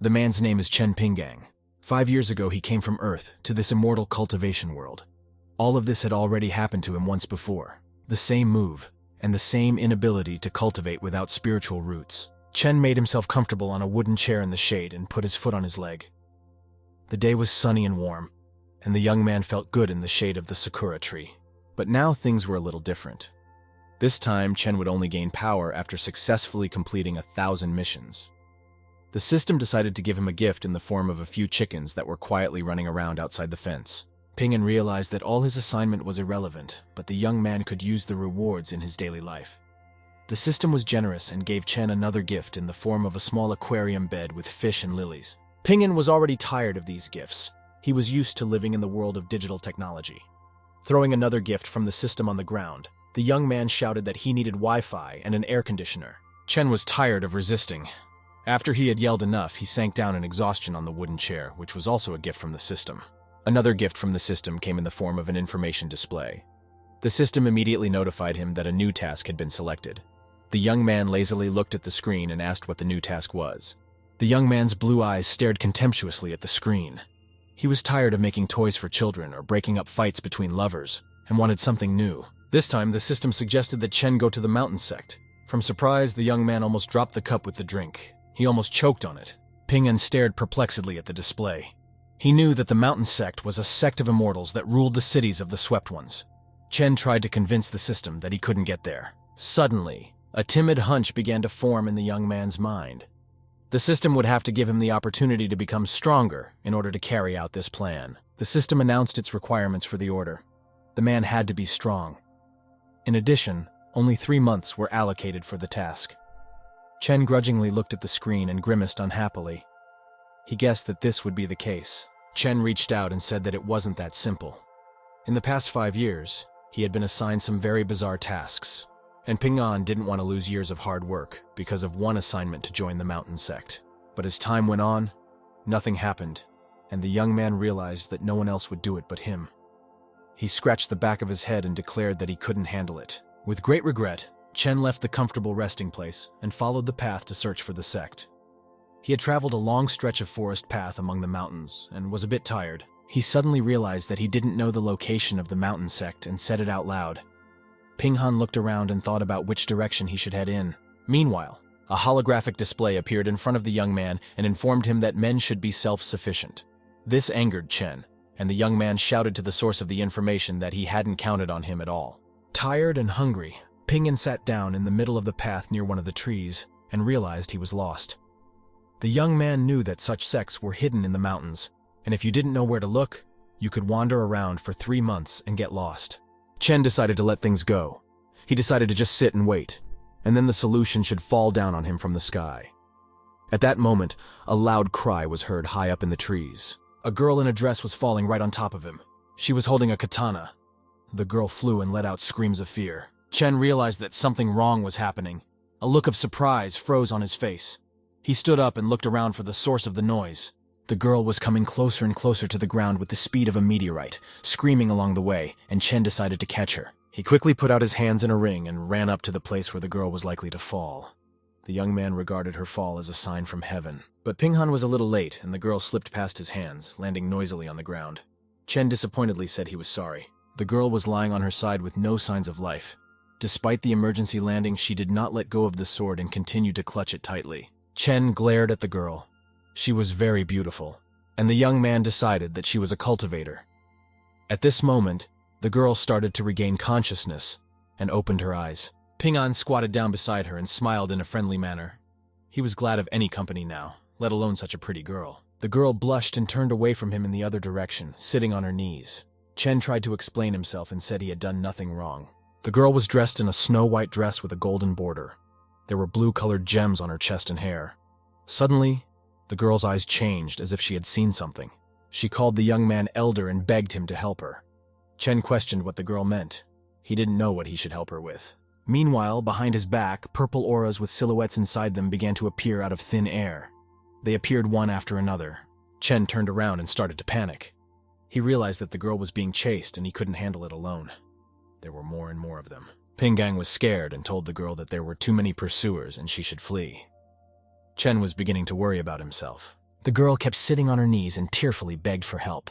The man's name is Chen Pinggang. 5 years ago, he came from Earth to this immortal cultivation world. All of this had already happened to him once before. The same move, and the same inability to cultivate without spiritual roots. Chen made himself comfortable on a wooden chair in the shade and put his foot on his leg. The day was sunny and warm, and the young man felt good in the shade of the sakura tree. But now things were a little different. This time, Chen would only gain power after successfully completing 1,000 missions. The system decided to give him a gift in the form of a few chickens that were quietly running around outside the fence. Ping'an realized that all his assignment was irrelevant, but the young man could use the rewards in his daily life. The system was generous and gave Chen another gift in the form of a small aquarium bed with fish and lilies. Ping'an was already tired of these gifts. He was used to living in the world of digital technology. Throwing another gift from the system on the ground, the young man shouted that he needed Wi-Fi and an air conditioner. Chen was tired of resisting. After he had yelled enough, he sank down in exhaustion on the wooden chair, which was also a gift from the system. Another gift from the system came in the form of an information display. The system immediately notified him that a new task had been selected. The young man lazily looked at the screen and asked what the new task was. The young man's blue eyes stared contemptuously at the screen. He was tired of making toys for children or breaking up fights between lovers, and wanted something new. This time, the system suggested that Chen go to the mountain sect. From surprise, the young man almost dropped the cup with the drink. He almost choked on it. Ping'an stared perplexedly at the display. He knew that the mountain sect was a sect of immortals that ruled the cities of the Swept Ones. Chen tried to convince the system that he couldn't get there. Suddenly, a timid hunch began to form in the young man's mind. The system would have to give him the opportunity to become stronger in order to carry out this plan. The system announced its requirements for the order. The man had to be strong. In addition, only 3 months were allocated for the task. Chen grudgingly looked at the screen and grimaced unhappily. He guessed that this would be the case. Chen reached out and said that it wasn't that simple. In the past 5 years, he had been assigned some very bizarre tasks, and Ping'an didn't want to lose years of hard work because of one assignment to join the mountain sect. But as time went on, nothing happened, and the young man realized that no one else would do it but him. He scratched the back of his head and declared that he couldn't handle it. With great regret, Chen left the comfortable resting place and followed the path to search for the sect. He had traveled a long stretch of forest path among the mountains and was a bit tired. He suddenly realized that he didn't know the location of the mountain sect and said it out loud. Ping'an looked around and thought about which direction he should head in. Meanwhile, a holographic display appeared in front of the young man and informed him that men should be self-sufficient. This angered Chen, and the young man shouted to the source of the information that he hadn't counted on him at all. Tired and hungry, Ping'an sat down in the middle of the path near one of the trees and realized he was lost. The young man knew that such sects were hidden in the mountains, and if you didn't know where to look, you could wander around for 3 months and get lost. Chen decided to let things go. He decided to just sit and wait, and then the solution should fall down on him from the sky. At that moment, a loud cry was heard high up in the trees. A girl in a dress was falling right on top of him. She was holding a katana. The girl flew and let out screams of fear. Chen realized that something wrong was happening. A look of surprise froze on his face. He stood up and looked around for the source of the noise. The girl was coming closer and closer to the ground with the speed of a meteorite, screaming along the way, and Chen decided to catch her. He quickly put out his hands in a ring and ran up to the place where the girl was likely to fall. The young man regarded her fall as a sign from heaven. But Ping'an was a little late, and the girl slipped past his hands, landing noisily on the ground. Chen disappointedly said he was sorry. The girl was lying on her side with no signs of life. Despite the emergency landing, she did not let go of the sword and continued to clutch it tightly. Chen glared at the girl. She was very beautiful, and the young man decided that she was a cultivator. At this moment, the girl started to regain consciousness and opened her eyes. Ping'an squatted down beside her and smiled in a friendly manner. He was glad of any company now, let alone such a pretty girl. The girl blushed and turned away from him in the other direction, sitting on her knees. Chen tried to explain himself and said he had done nothing wrong. The girl was dressed in a snow-white dress with a golden border. There were blue-colored gems on her chest and hair. Suddenly, the girl's eyes changed as if she had seen something. She called the young man elder and begged him to help her. Chen questioned what the girl meant. He didn't know what he should help her with. Meanwhile, behind his back, purple auras with silhouettes inside them began to appear out of thin air. They appeared one after another. Chen turned around and started to panic. He realized that the girl was being chased and he couldn't handle it alone. There were more and more of them. Ping'an was scared and told the girl that there were too many pursuers and she should flee. Chen was beginning to worry about himself. The girl kept sitting on her knees and tearfully begged for help.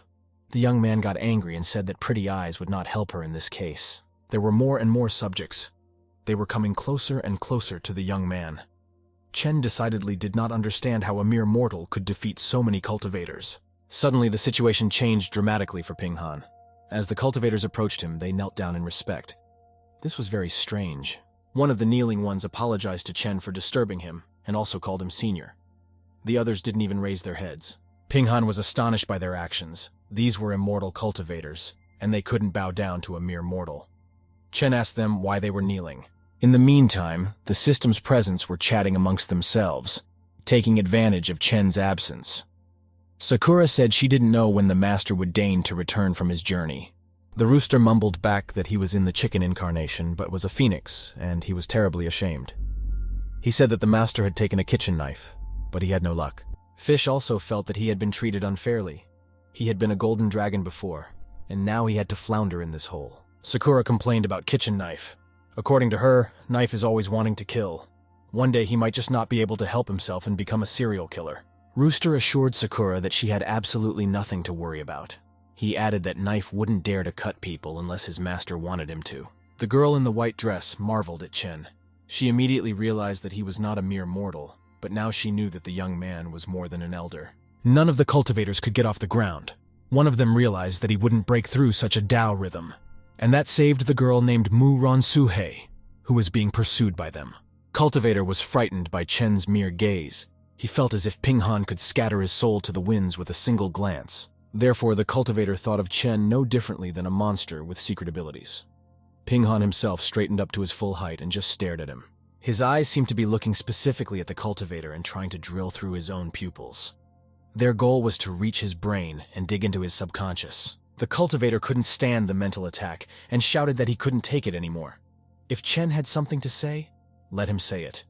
The young man got angry and said that pretty eyes would not help her in this case. There were more and more subjects. They were coming closer and closer to the young man. Chen decidedly did not understand how a mere mortal could defeat so many cultivators. Suddenly, the situation changed dramatically for Ping Han. As the cultivators approached him, they knelt down in respect. This was very strange. One of the kneeling ones apologized to Chen for disturbing him and also called him senior. The others didn't even raise their heads. Ping Han was astonished by their actions. These were immortal cultivators, and they couldn't bow down to a mere mortal. Chen asked them why they were kneeling. In the meantime, the system's presence were chatting amongst themselves, taking advantage of Chen's absence. Sakura said she didn't know when the master would deign to return from his journey. The rooster mumbled back that he was in the chicken incarnation but was a phoenix, and he was terribly ashamed. He said that the master had taken a kitchen knife, but he had no luck. Fish also felt that he had been treated unfairly. He had been a golden dragon before, and now he had to flounder in this hole. Sakura complained about kitchen knife. According to her, Knife is always wanting to kill. One day he might just not be able to help himself and become a serial killer. Rooster assured Sakura that she had absolutely nothing to worry about. He added that Knife wouldn't dare to cut people unless his master wanted him to. The girl in the white dress marveled at Chen. She immediately realized that he was not a mere mortal, but now she knew that the young man was more than an elder. None of the cultivators could get off the ground. One of them realized that he wouldn't break through such a Tao rhythm, and that saved the girl named Mu Ron Suhei, who was being pursued by them. Cultivator was frightened by Chen's mere gaze. He felt as if Ping Han could scatter his soul to the winds with a single glance. Therefore, the cultivator thought of Chen no differently than a monster with secret abilities. Ping Han himself straightened up to his full height and just stared at him. His eyes seemed to be looking specifically at the cultivator and trying to drill through his own pupils. Their goal was to reach his brain and dig into his subconscious. The cultivator couldn't stand the mental attack and shouted that he couldn't take it anymore. If Chen had something to say, let him say it.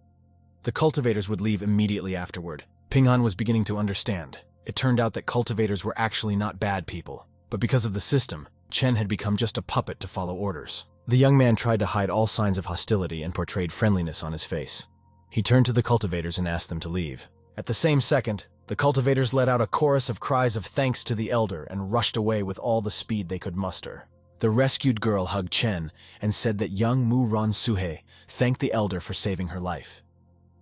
The cultivators would leave immediately afterward. Ping Han was beginning to understand. It turned out that cultivators were actually not bad people, but because of the system, Chen had become just a puppet to follow orders. The young man tried to hide all signs of hostility and portrayed friendliness on his face. He turned to the cultivators and asked them to leave. At the same second, the cultivators let out a chorus of cries of thanks to the elder and rushed away with all the speed they could muster. The rescued girl hugged Chen and said that young Mu Ron Suhei thanked the elder for saving her life.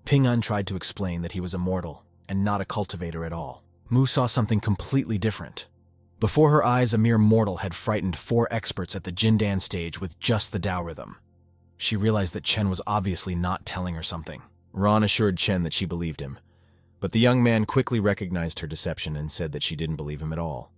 Ping Han tried to explain that he was a mortal and not a cultivator at all. Mu saw something completely different. Before her eyes, a mere mortal had frightened 4 experts at the Jindan stage with just the Tao rhythm. She realized that Chen was obviously not telling her something. Ron assured Chen that she believed him, but the young man quickly recognized her deception and said that she didn't believe him at all.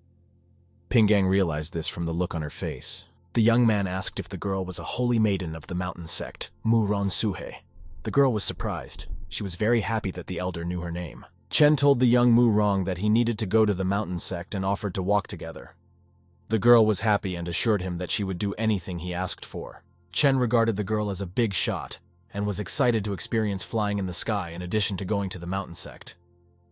Pingang realized this from the look on her face. The young man asked if the girl was a holy maiden of the mountain sect, Mu Ron Suhei. The girl was surprised. She was very happy that the elder knew her name. Chen told the young Mu Rong that he needed to go to the mountain sect and offered to walk together. The girl was happy and assured him that she would do anything he asked for. Chen regarded the girl as a big shot and was excited to experience flying in the sky in addition to going to the mountain sect.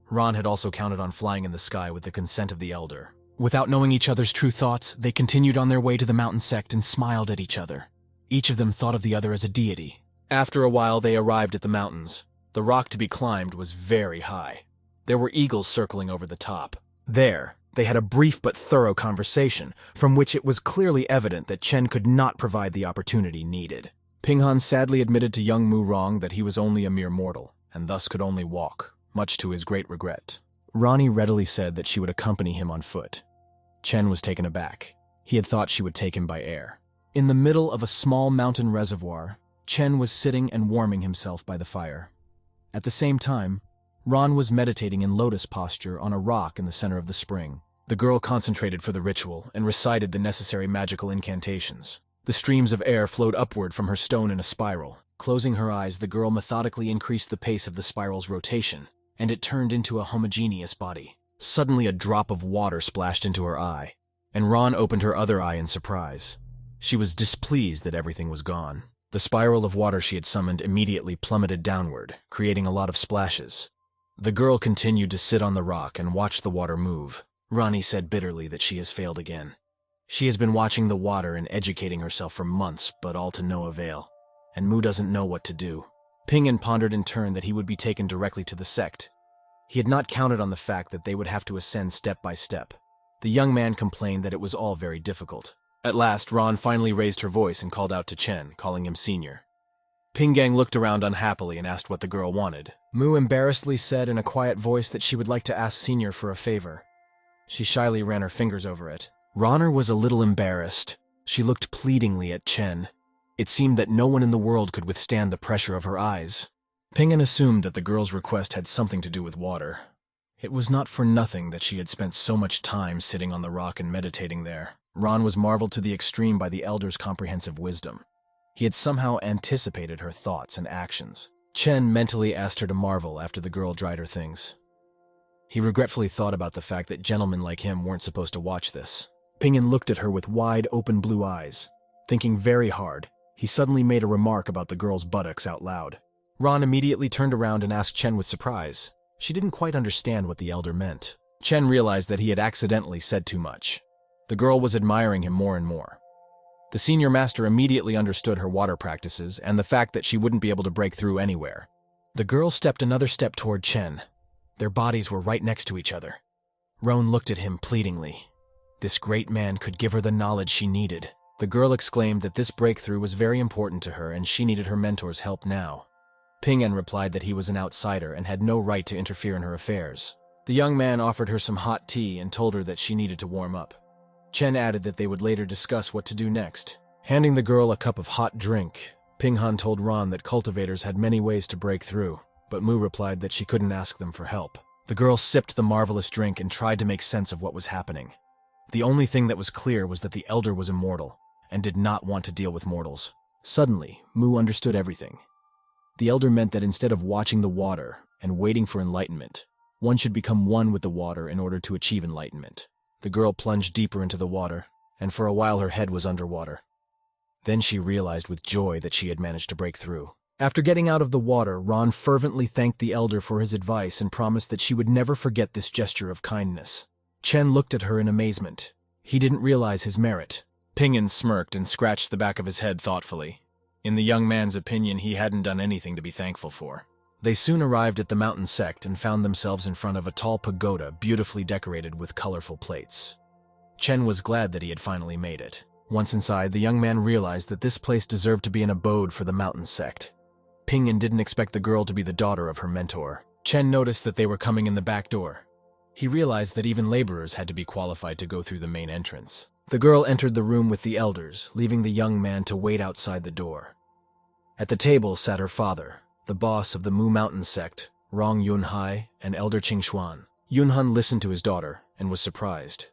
Ron had also counted on flying in the sky with the consent of the elder. Without knowing each other's true thoughts, they continued on their way to the mountain sect and smiled at each other. Each of them thought of the other as a deity. After a while, they arrived at the mountains. The rock to be climbed was very high. There were eagles circling over the top. There, they had a brief but thorough conversation, from which it was clearly evident that Chen could not provide the opportunity needed. Ping Han sadly admitted to young Mu Rong that he was only a mere mortal, and thus could only walk, much to his great regret. Ronnie readily said that she would accompany him on foot. Chen was taken aback. He had thought she would take him by air. In the middle of a small mountain reservoir, Chen was sitting and warming himself by the fire. At the same time, Ron was meditating in lotus posture on a rock in the center of the spring. The girl concentrated for the ritual and recited the necessary magical incantations. The streams of air flowed upward from her stone in a spiral. Closing her eyes, the girl methodically increased the pace of the spiral's rotation, and it turned into a homogeneous body. Suddenly a drop of water splashed into her eye, and Ron opened her other eye in surprise. She was displeased that everything was gone. The spiral of water she had summoned immediately plummeted downward, creating a lot of splashes. The girl continued to sit on the rock and watch the water move. Ronnie said bitterly that she has failed again. She has been watching the water and educating herself for months, but all to no avail, and Mu doesn't know what to do. Ping An pondered in turn that he would be taken directly to the sect. He had not counted on the fact that they would have to ascend step by step. The young man complained that it was all very difficult. At last, Ron finally raised her voice and called out to Chen, calling him senior. Pingang looked around unhappily and asked what the girl wanted. Mu embarrassedly said in a quiet voice that she would like to ask Senior for a favor. She shyly ran her fingers over it. Ronner was a little embarrassed. She looked pleadingly at Chen. It seemed that no one in the world could withstand the pressure of her eyes. Pingan assumed that the girl's request had something to do with water. It was not for nothing that she had spent so much time sitting on the rock and meditating there. Ron was marveled to the extreme by the elder's comprehensive wisdom. He had somehow anticipated her thoughts and actions. Chen mentally asked her to marvel after the girl dried her things. He regretfully thought about the fact that gentlemen like him weren't supposed to watch this. Pingan looked at her with wide, open blue eyes. Thinking very hard, he suddenly made a remark about the girl's buttocks out loud. Ron immediately turned around and asked Chen with surprise. She didn't quite understand what the elder meant. Chen realized that he had accidentally said too much. The girl was admiring him more and more. The senior master immediately understood her water practices and the fact that she wouldn't be able to break through anywhere. The girl stepped another step toward Chen. Their bodies were right next to each other. Roan looked at him pleadingly. This great man could give her the knowledge she needed. The girl exclaimed that this breakthrough was very important to her and she needed her mentor's help now. Pingan replied that he was an outsider and had no right to interfere in her affairs. The young man offered her some hot tea and told her that she needed to warm up. Chen added that they would later discuss what to do next. Handing the girl a cup of hot drink, Pinghan told Ron that cultivators had many ways to break through, but Mu replied that she couldn't ask them for help. The girl sipped the marvelous drink and tried to make sense of what was happening. The only thing that was clear was that the elder was immortal and did not want to deal with mortals. Suddenly, Mu understood everything. The elder meant that instead of watching the water and waiting for enlightenment, one should become one with the water in order to achieve enlightenment. The girl plunged deeper into the water, and for a while her head was underwater. Then she realized with joy that she had managed to break through. After getting out of the water, Ron fervently thanked the elder for his advice and promised that she would never forget this gesture of kindness. Chen looked at her in amazement. He didn't realize his merit. Pingan smirked and scratched the back of his head thoughtfully. In the young man's opinion, he hadn't done anything to be thankful for. They soon arrived at the mountain sect and found themselves in front of a tall pagoda beautifully decorated with colorful plates. Chen was glad that he had finally made it. Once inside, the young man realized that this place deserved to be an abode for the mountain sect. Pingan didn't expect the girl to be the daughter of her mentor. Chen noticed that they were coming in the back door. He realized that even laborers had to be qualified to go through the main entrance. The girl entered the room with the elders, leaving the young man to wait outside the door. At the table sat her father, the boss of the Mu Mountain sect, Rong Yunhai, and Elder Qingxuan. Yunhan listened to his daughter and was surprised.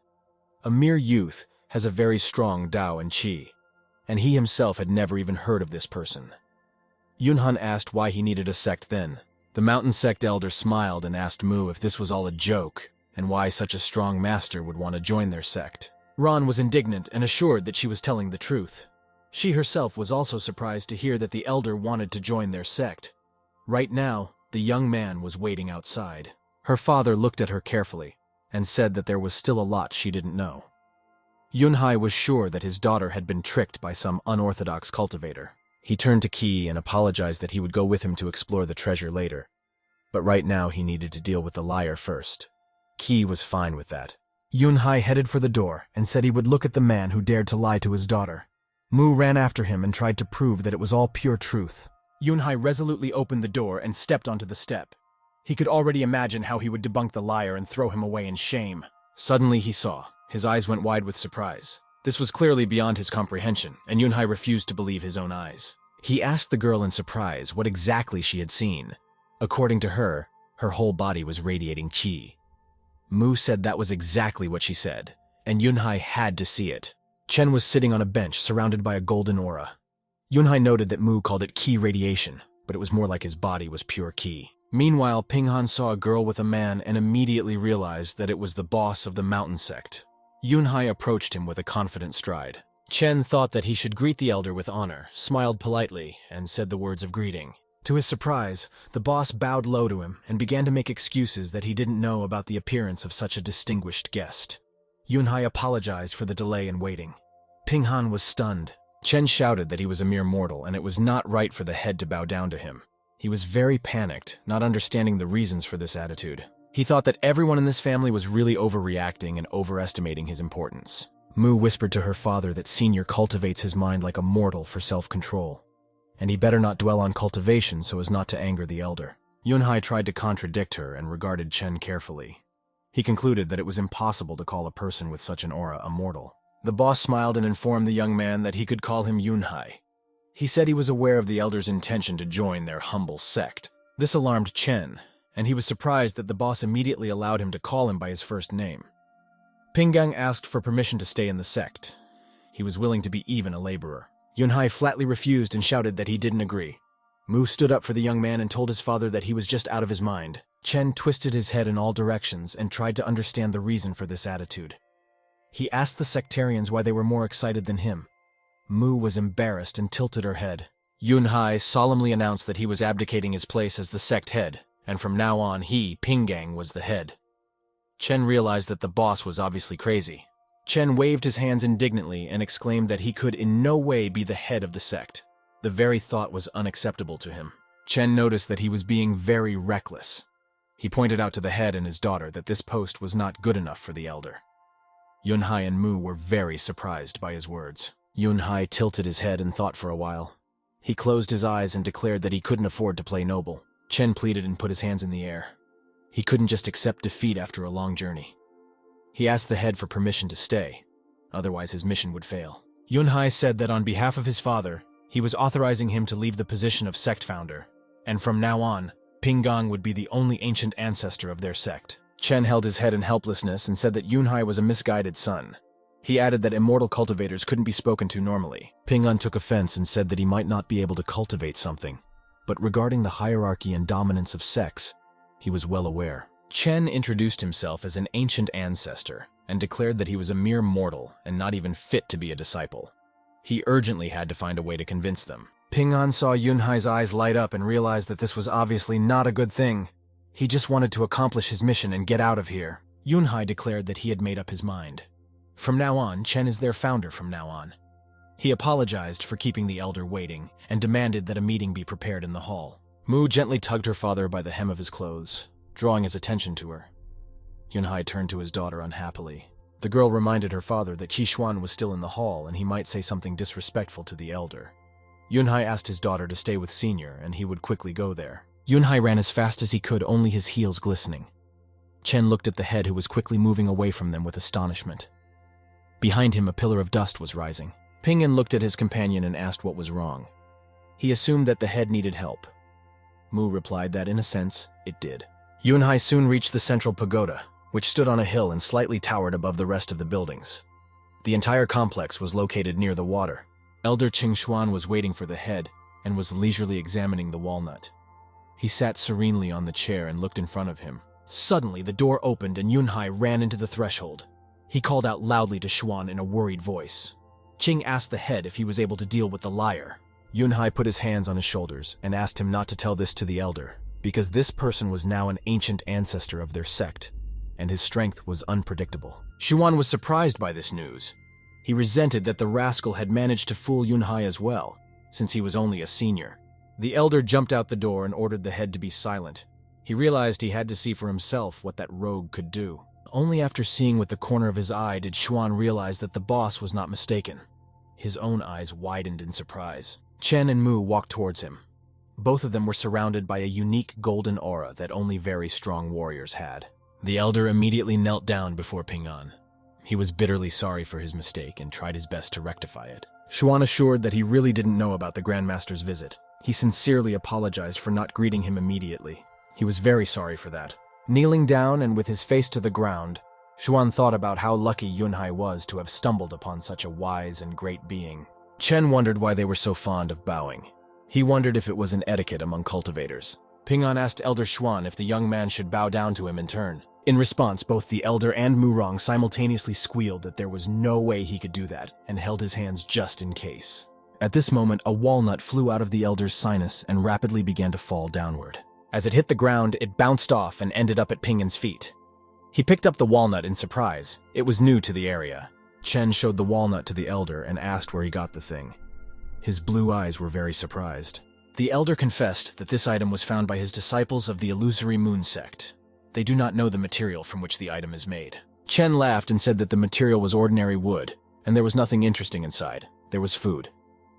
A mere youth has a very strong Dao and Qi, and he himself had never even heard of this person. Yunhan asked why he needed a sect then. The mountain sect elder smiled and asked Mu if this was all a joke, and why such a strong master would want to join their sect. Ron was indignant and assured that she was telling the truth. She herself was also surprised to hear that the elder wanted to join their sect. Right now, the young man was waiting outside. Her father looked at her carefully and said that there was still a lot she didn't know. Yunhai was sure that his daughter had been tricked by some unorthodox cultivator. He turned to Qi and apologized that he would go with him to explore the treasure later. But right now he needed to deal with the liar first. Qi was fine with that. Yunhai headed for the door and said he would look at the man who dared to lie to his daughter. Mu ran after him and tried to prove that it was all pure truth. Yunhai resolutely opened the door and stepped onto the step. He could already imagine how he would debunk the liar and throw him away in shame. Suddenly he saw. His eyes went wide with surprise. This was clearly beyond his comprehension, and Yunhai refused to believe his own eyes. He asked the girl in surprise what exactly she had seen. According to her, her whole body was radiating qi. Mu said that was exactly what she said, and Yunhai had to see it. Chen was sitting on a bench surrounded by a golden aura. Yunhai noted that Mu called it qi radiation, but it was more like his body was pure qi. Meanwhile, Pinghan saw a girl with a man and immediately realized that it was the boss of the mountain sect. Yunhai approached him with a confident stride. Chen thought that he should greet the elder with honor, smiled politely, and said the words of greeting. To his surprise, the boss bowed low to him and began to make excuses that he didn't know about the appearance of such a distinguished guest. Yunhai apologized for the delay in waiting. Pinghan was stunned. Chen shouted that he was a mere mortal and it was not right for the head to bow down to him. He was very panicked, not understanding the reasons for this attitude. He thought that everyone in this family was really overreacting and overestimating his importance. Mu whispered to her father that Senior cultivates his mind like a mortal for self-control, and he better not dwell on cultivation so as not to anger the elder. Yunhai tried to contradict her and regarded Chen carefully. He concluded that it was impossible to call a person with such an aura a mortal. The boss smiled and informed the young man that he could call him Yunhai. He said he was aware of the elder's intention to join their humble sect. This alarmed Chen, and he was surprised that the boss immediately allowed him to call him by his first name. Pinggang asked for permission to stay in the sect. He was willing to be even a laborer. Yunhai flatly refused and shouted that he didn't agree. Mu stood up for the young man and told his father that he was just out of his mind. Chen twisted his head in all directions and tried to understand the reason for this attitude. He asked the sectarians why they were more excited than him. Mu was embarrassed and tilted her head. Yunhai solemnly announced that he was abdicating his place as the sect head, and from now on he, Pinggang, was the head. Chen realized that the boss was obviously crazy. Chen waved his hands indignantly and exclaimed that he could in no way be the head of the sect. The very thought was unacceptable to him. Chen noticed that he was being very reckless. He pointed out to the head and his daughter that this post was not good enough for the elder. Yunhai and Mu were very surprised by his words. Yunhai tilted his head and thought for a while. He closed his eyes and declared that he couldn't afford to play noble. Chen pleaded and put his hands in the air. He couldn't just accept defeat after a long journey. He asked the head for permission to stay, otherwise his mission would fail. Yunhai said that on behalf of his father, he was authorizing him to leave the position of sect founder, and from now on, Pinggang would be the only ancient ancestor of their sect. Chen held his head in helplessness and said that Yunhai was a misguided son. He added that immortal cultivators couldn't be spoken to normally. Pinggang took offense and said that he might not be able to cultivate something, but regarding the hierarchy and dominance of sects, he was well aware. Chen introduced himself as an ancient ancestor and declared that he was a mere mortal and not even fit to be a disciple. He urgently had to find a way to convince them. Pinggang saw Yunhai's eyes light up and realized that this was obviously not a good thing. He just wanted to accomplish his mission and get out of here. Yunhai declared that he had made up his mind. From now on, Chen is their founder from now on. He apologized for keeping the elder waiting and demanded that a meeting be prepared in the hall. Mu gently tugged her father by the hem of his clothes, drawing his attention to her. Yunhai turned to his daughter unhappily. The girl reminded her father that Qixuan was still in the hall and he might say something disrespectful to the elder. Yunhai asked his daughter to stay with Senior and he would quickly go there. Yunhai ran as fast as he could, only his heels glistening. Chen looked at the head who was quickly moving away from them with astonishment. Behind him, a pillar of dust was rising. Pingyan looked at his companion and asked what was wrong. He assumed that the head needed help. Mu replied that, in a sense, it did. Yunhai soon reached the central pagoda, which stood on a hill and slightly towered above the rest of the buildings. The entire complex was located near the water. Elder Qixuan was waiting for the head and was leisurely examining the walnut. He sat serenely on the chair and looked in front of him. Suddenly, the door opened and Yunhai ran into the threshold. He called out loudly to Xuan in a worried voice. Qing asked the head if he was able to deal with the liar. Yunhai put his hands on his shoulders and asked him not to tell this to the elder, because this person was now an ancient ancestor of their sect, and his strength was unpredictable. Xuan was surprised by this news. He resented that the rascal had managed to fool Yunhai as well, since he was only a senior. The elder jumped out the door and ordered the head to be silent. He realized he had to see for himself what that rogue could do. Only after seeing with the corner of his eye did Xuan realize that the boss was not mistaken. His own eyes widened in surprise. Chen and Mu walked towards him. Both of them were surrounded by a unique golden aura that only very strong warriors had. The elder immediately knelt down before Pingyan. He was bitterly sorry for his mistake and tried his best to rectify it. Xuan assured that he really didn't know about the Grandmaster's visit. He sincerely apologized for not greeting him immediately. He was very sorry for that. Kneeling down and with his face to the ground, Xuan thought about how lucky Yunhai was to have stumbled upon such a wise and great being. Chen wondered why they were so fond of bowing. He wondered if it was an etiquette among cultivators. Pingyan asked Elder Xuan if the young man should bow down to him in turn. In response, both the elder and Murong simultaneously squealed that there was no way he could do that, and held his hands just in case. At this moment, a walnut flew out of the elder's sinus and rapidly began to fall downward. As it hit the ground, it bounced off and ended up at Pingyan's feet. He picked up the walnut in surprise. It was new to the area. Chen showed the walnut to the elder and asked where he got the thing. His blue eyes were very surprised. The elder confessed that this item was found by his disciples of the illusory moon sect. They do not know the material from which the item is made. Chen laughed and said that the material was ordinary wood, and there was nothing interesting inside. There was food.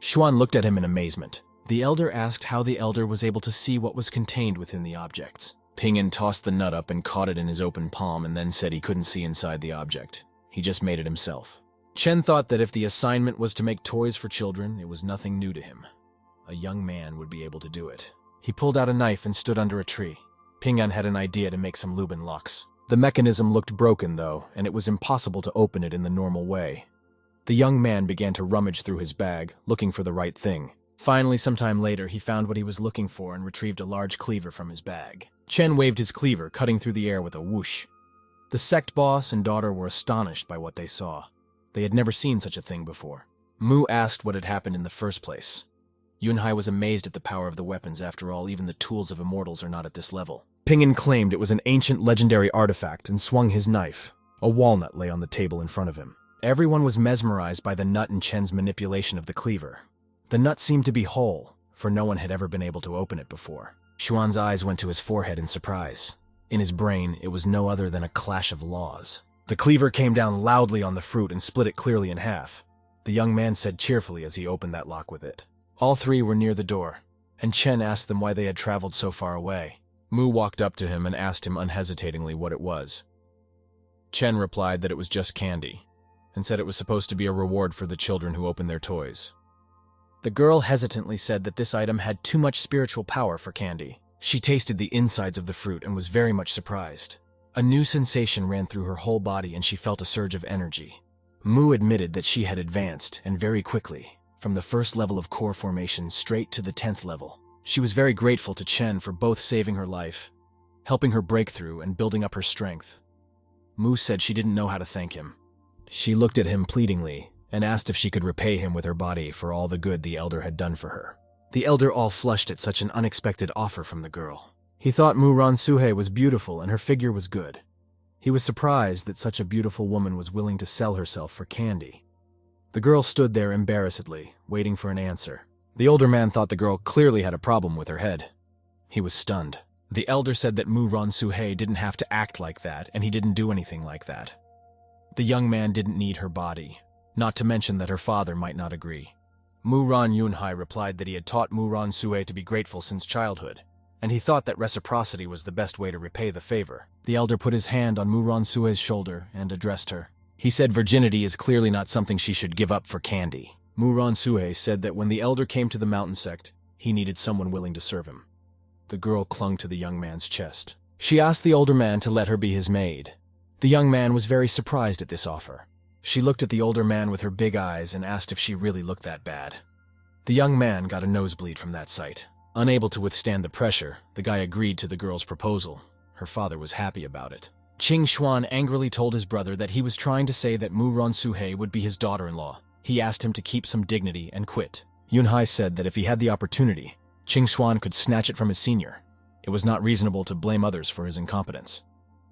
Xuan looked at him in amazement. The elder asked how the elder was able to see what was contained within the objects. Ping'an tossed the nut up and caught it in his open palm and then said he couldn't see inside the object. He just made it himself. Chen thought that if the assignment was to make toys for children, it was nothing new to him. A young man would be able to do it. He pulled out a knife and stood under a tree. Ping'an had an idea to make some Lubin locks. The mechanism looked broken, though, and it was impossible to open it in the normal way. The young man began to rummage through his bag, looking for the right thing. Finally, sometime later, he found what he was looking for and retrieved a large cleaver from his bag. Chen waved his cleaver, cutting through the air with a whoosh. The sect boss and daughter were astonished by what they saw. They had never seen such a thing before. Mu asked what had happened in the first place. Yunhai was amazed at the power of the weapons. After all, even the tools of immortals are not at this level. Ping'an claimed it was an ancient legendary artifact and swung his knife. A walnut lay on the table in front of him. Everyone was mesmerized by the nut and Chen's manipulation of the cleaver. The nut seemed to be whole, for no one had ever been able to open it before. Xuan's eyes went to his forehead in surprise. In his brain, it was no other than a clash of laws. The cleaver came down loudly on the fruit and split it clearly in half. The young man said cheerfully as he opened that lock with it. All three were near the door, and Chen asked them why they had traveled so far away. Mu walked up to him and asked him unhesitatingly what it was. Chen replied that it was just candy, and said it was supposed to be a reward for the children who opened their toys. The girl hesitantly said that this item had too much spiritual power for candy. She tasted the insides of the fruit and was very much surprised. A new sensation ran through her whole body and she felt a surge of energy. Mu admitted that she had advanced, and very quickly, from the first level of core formation straight to the 10th level. She was very grateful to Chen for both saving her life, helping her break through, and building up her strength. Mu said she didn't know how to thank him. She looked at him pleadingly and asked if she could repay him with her body for all the good the elder had done for her. The elder all flushed at such an unexpected offer from the girl. He thought Mu Ransuhe was beautiful and her figure was good. He was surprised that such a beautiful woman was willing to sell herself for candy. The girl stood there embarrassedly, waiting for an answer. The older man thought the girl clearly had a problem with her head. He was stunned. The elder said that Mu Ransuhe didn't have to act like that, and he didn't do anything like that. The young man didn't need her body, not to mention that her father might not agree. Mu Ran Yunhai replied that he had taught Mu Ransuhe to be grateful since childhood, and he thought that reciprocity was the best way to repay the favor. The elder put his hand on Mu Ransuhe's shoulder and addressed her. He said virginity is clearly not something she should give up for candy. Mu Ransuhe said that when the elder came to the mountain sect, he needed someone willing to serve him. The girl clung to the young man's chest. She asked the older man to let her be his maid. The young man was very surprised at this offer. She looked at the older man with her big eyes and asked if she really looked that bad. The young man got a nosebleed from that sight. Unable to withstand the pressure, the guy agreed to the girl's proposal. Her father was happy about it. Qing Xuan angrily told his brother that he was trying to say that Mu Ransuhe would be his daughter-in-law. He asked him to keep some dignity and quit. Yunhai said that if he had the opportunity, Qing Xuan could snatch it from his senior. It was not reasonable to blame others for his incompetence.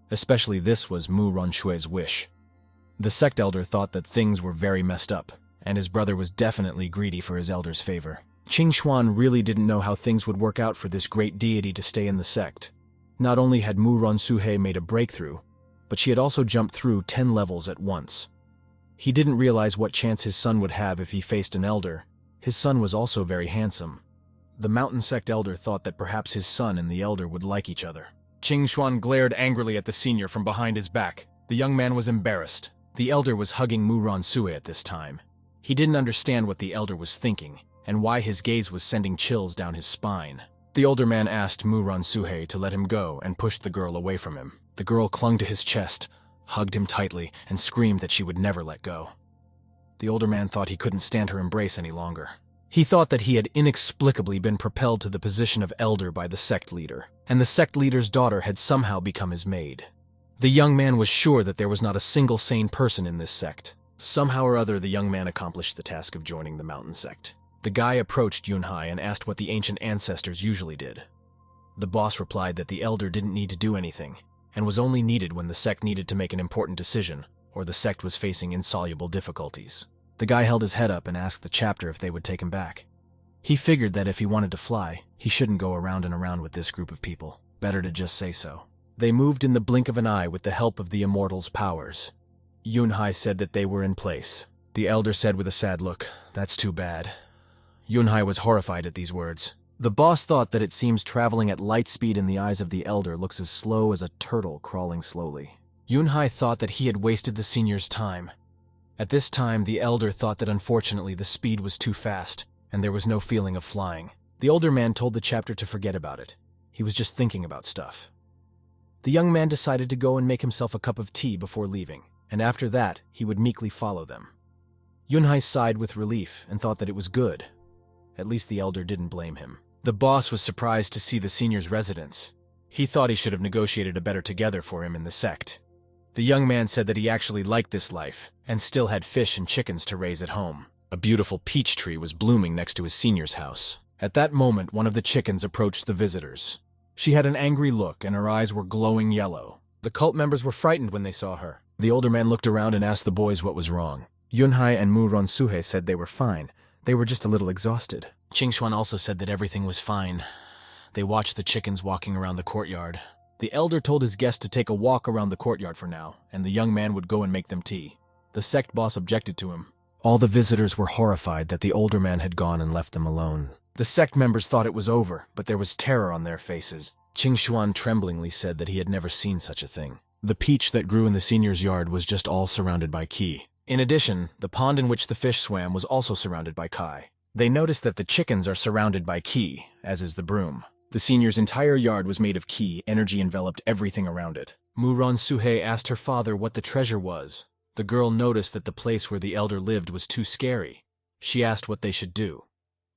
Especially this was Mu Ranshue's wish. The sect elder thought that things were very messed up, and his brother was definitely greedy for his elder's favor. Qing Xuan really didn't know how things would work out for this great deity to stay in the sect. Not only had Mu Ransuhe made a breakthrough, but she had also jumped through 10 levels at once. He didn't realize what chance his son would have if he faced an elder. His son was also very handsome. The mountain sect elder thought that perhaps his son and the elder would like each other. Qing Xuan glared angrily at the senior from behind his back. The young man was embarrassed. The elder was hugging Mu Ransue at this time. He didn't understand what the elder was thinking, and why his gaze was sending chills down his spine. The older man asked Mu Ransuhe to let him go and pushed the girl away from him. The girl clung to his chest, hugged him tightly, and screamed that she would never let go. The older man thought he couldn't stand her embrace any longer. He thought that he had inexplicably been propelled to the position of elder by the sect leader, and the sect leader's daughter had somehow become his maid. The young man was sure that there was not a single sane person in this sect. Somehow or other, the young man accomplished the task of joining the mountain sect. The guy approached Yunhai and asked what the ancient ancestors usually did. The boss replied that the elder didn't need to do anything, and was only needed when the sect needed to make an important decision, or the sect was facing insoluble difficulties. The guy held his head up and asked the chapter if they would take him back. He figured that if he wanted to fly, he shouldn't go around and around with this group of people. Better to just say so. They moved in the blink of an eye with the help of the immortal's powers. Yunhai said that they were in place. The elder said with a sad look, "That's too bad." Yunhai was horrified at these words. The boss thought that it seems traveling at light speed in the eyes of the elder looks as slow as a turtle crawling slowly. Yunhai thought that he had wasted the senior's time. At this time, the elder thought that unfortunately the speed was too fast, and there was no feeling of flying. The older man told the chapter to forget about it. He was just thinking about stuff. The young man decided to go and make himself a cup of tea before leaving, and after that, he would meekly follow them. Yunhai sighed with relief and thought that it was good. At least the elder didn't blame him. The boss was surprised to see the senior's residence. He thought he should have negotiated a better together for him in the sect. The young man said that he actually liked this life, and still had fish and chickens to raise at home. A beautiful peach tree was blooming next to his senior's house. At that moment, one of the chickens approached the visitors. She had an angry look, and her eyes were glowing yellow. The cult members were frightened when they saw her. The older man looked around and asked the boys what was wrong. Yunhai and Mu Ronsuhe said they were fine. They were just a little exhausted. Qingshuan also said that everything was fine. They watched the chickens walking around the courtyard. The elder told his guests to take a walk around the courtyard for now, and the young man would go and make them tea. The sect boss objected to him. All the visitors were horrified that the older man had gone and left them alone. The sect members thought it was over, but there was terror on their faces. Qingshuan tremblingly said that he had never seen such a thing. The peach that grew in the senior's yard was just all surrounded by qi. In addition, the pond in which the fish swam was also surrounded by kai. They noticed that the chickens are surrounded by qi, as is the broom. The senior's entire yard was made of qi, energy enveloped everything around it. Mu Ronsuhe asked her father what the treasure was. The girl noticed that the place where the elder lived was too scary. She asked what they should do.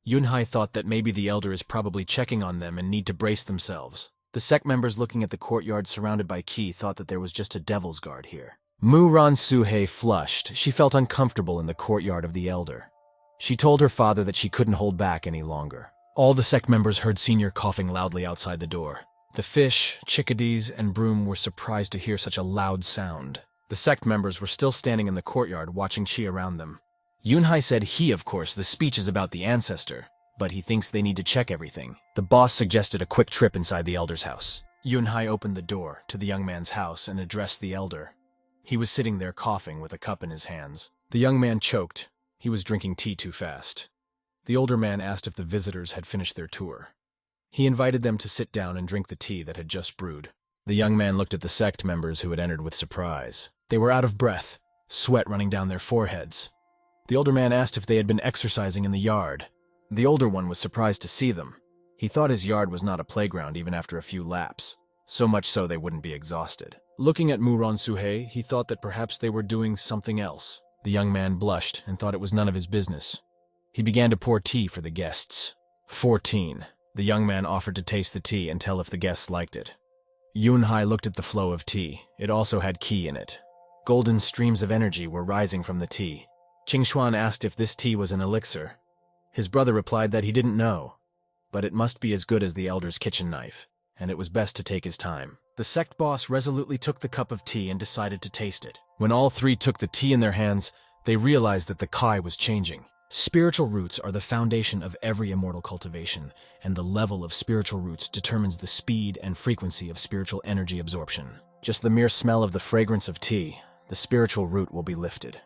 Yunhai thought that maybe the elder is probably checking on them and need to brace themselves. The sect members looking at the courtyard surrounded by qi thought that there was just a devil's guard here. Mu Ronsuhe flushed. She felt uncomfortable in the courtyard of the elder. She told her father that she couldn't hold back any longer. All the sect members heard Senior coughing loudly outside the door. The fish, chickadees, and broom were surprised to hear such a loud sound. The sect members were still standing in the courtyard watching qi around them. Yunhai said of course, the speech is about the ancestor, but he thinks they need to check everything. The boss suggested a quick trip inside the elder's house. Yunhai opened the door to the young man's house and addressed the elder. He was sitting there coughing with a cup in his hands. The young man choked. He was drinking tea too fast. The older man asked if the visitors had finished their tour. He invited them to sit down and drink the tea that had just brewed. The young man looked at the sect members who had entered with surprise. They were out of breath, sweat running down their foreheads. The older man asked if they had been exercising in the yard. The older one was surprised to see them. He thought his yard was not a playground even after a few laps, so much so they wouldn't be exhausted. Looking at Mu Ronsuhe, he thought that perhaps they were doing something else. The young man blushed and thought it was none of his business. He began to pour tea for the guests. 14. The young man offered to taste the tea and tell if the guests liked it. Yunhai looked at the flow of tea. It also had qi in it. Golden streams of energy were rising from the tea. Qingshuan asked if this tea was an elixir. His brother replied that he didn't know, but it must be as good as the elder's kitchen knife, and it was best to take his time. The sect boss resolutely took the cup of tea and decided to taste it. When all three took the tea in their hands, they realized that the kai was changing. Spiritual roots are the foundation of every immortal cultivation, and the level of spiritual roots determines the speed and frequency of spiritual energy absorption. Just the mere smell of the fragrance of tea, the spiritual root will be lifted.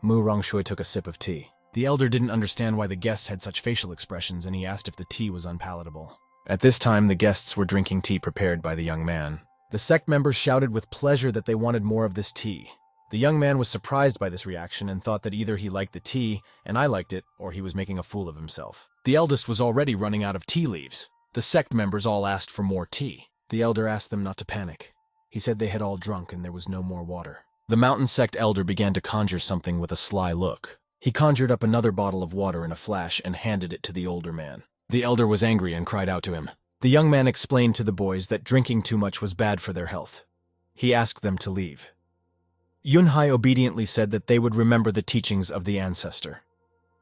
Mu Rongshui took a sip of tea. The elder didn't understand why the guests had such facial expressions, and he asked if the tea was unpalatable. At this time, the guests were drinking tea prepared by the young man. The sect members shouted with pleasure that they wanted more of this tea. The young man was surprised by this reaction and thought that either he liked the tea, and I liked it, or he was making a fool of himself. The eldest was already running out of tea leaves. The sect members all asked for more tea. The elder asked them not to panic. He said they had all drunk and there was no more water. The mountain sect elder began to conjure something with a sly look. He conjured up another bottle of water in a flash and handed it to the older man. The elder was angry and cried out to him. The young man explained to the boys that drinking too much was bad for their health. He asked them to leave. Yunhai obediently said that they would remember the teachings of the ancestor.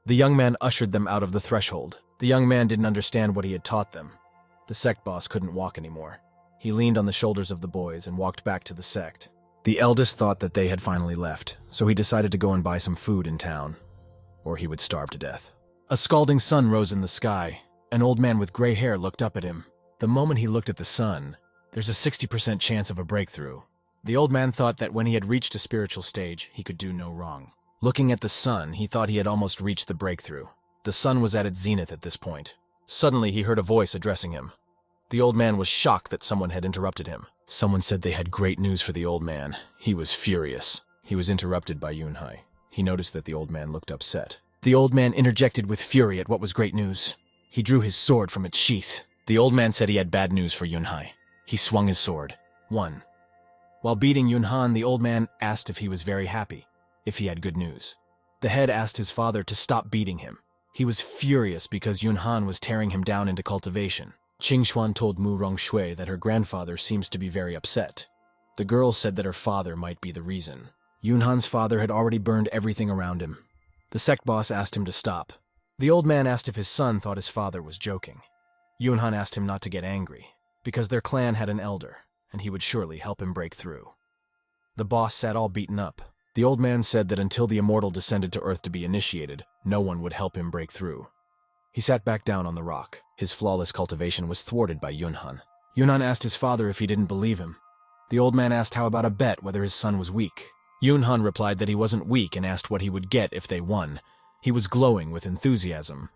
The young man ushered them out of the threshold. The young man didn't understand what he had taught them. The sect boss couldn't walk anymore. He leaned on the shoulders of the boys and walked back to the sect. The eldest thought that they had finally left, so he decided to go and buy some food in town, or he would starve to death. A scalding sun rose in the sky. An old man with gray hair looked up at him. The moment he looked at the sun, There's a 60% chance of a breakthrough. The old man thought that when he had reached a spiritual stage, he could do no wrong. Looking at the sun, he thought he had almost reached the breakthrough. The sun was at its zenith at this point. Suddenly, he heard a voice addressing him. The old man was shocked that someone had interrupted him. Someone said they had great news for the old man. He was furious. He was interrupted by Yunhai. He noticed that the old man looked upset. The old man interjected with fury at what was great news. He drew his sword from its sheath. The old man said he had bad news for Yunhai. He swung his sword. 1. While beating Yunhan, the old man asked if he was very happy, if he had good news. The head asked his father to stop beating him. He was furious because Yunhan was tearing him down into cultivation. Qingxuan told Mu Rongshui that her grandfather seems to be very upset. The girl said that her father might be the reason. Yunhan's father had already burned everything around him. The sect boss asked him to stop. The old man asked if his son thought his father was joking. Yunhan asked him not to get angry, because their clan had an elder, and he would surely help him break through. The boss sat all beaten up. The old man said that until the immortal descended to earth to be initiated, no one would help him break through. He sat back down on the rock. His flawless cultivation was thwarted by Yunhan. Yunhan asked his father if he didn't believe him. The old man asked how about a bet whether his son was weak. Yunhan replied that he wasn't weak and asked what he would get if they won. He was glowing with enthusiasm.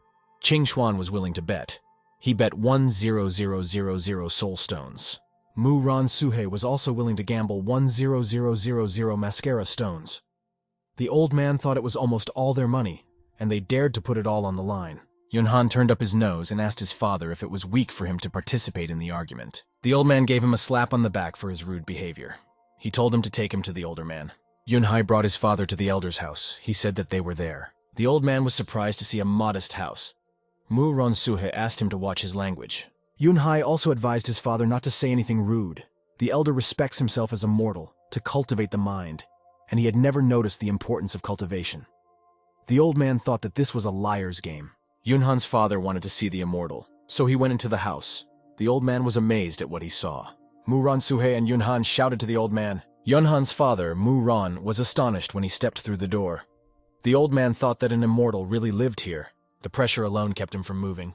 Qingxuan was willing to bet. He bet 1,000 soul stones. Mu Ran Suhei was also willing to gamble 1,000 mascara stones. The old man thought it was almost all their money, and they dared to put it all on the line. Yunhan turned up his nose and asked his father if it was weak for him to participate in the argument. The old man gave him a slap on the back for his rude behavior. He told him to take him to the older man. Yunhai brought his father to the elder's house. He said that they were there. The old man was surprised to see a modest house. Mu Ran Suhei asked him to watch his language. Yunhai also advised his father not to say anything rude. The elder respects himself as a mortal, to cultivate the mind, and he had never noticed the importance of cultivation. The old man thought that this was a liar's game. Yunhan's father wanted to see the immortal, so he went into the house. The old man was amazed at what he saw. Mu Ran Suhei and Yunhan shouted to the old man. Yunhan's father, Mu Ran, was astonished when he stepped through the door. The old man thought that an immortal really lived here. The pressure alone kept him from moving.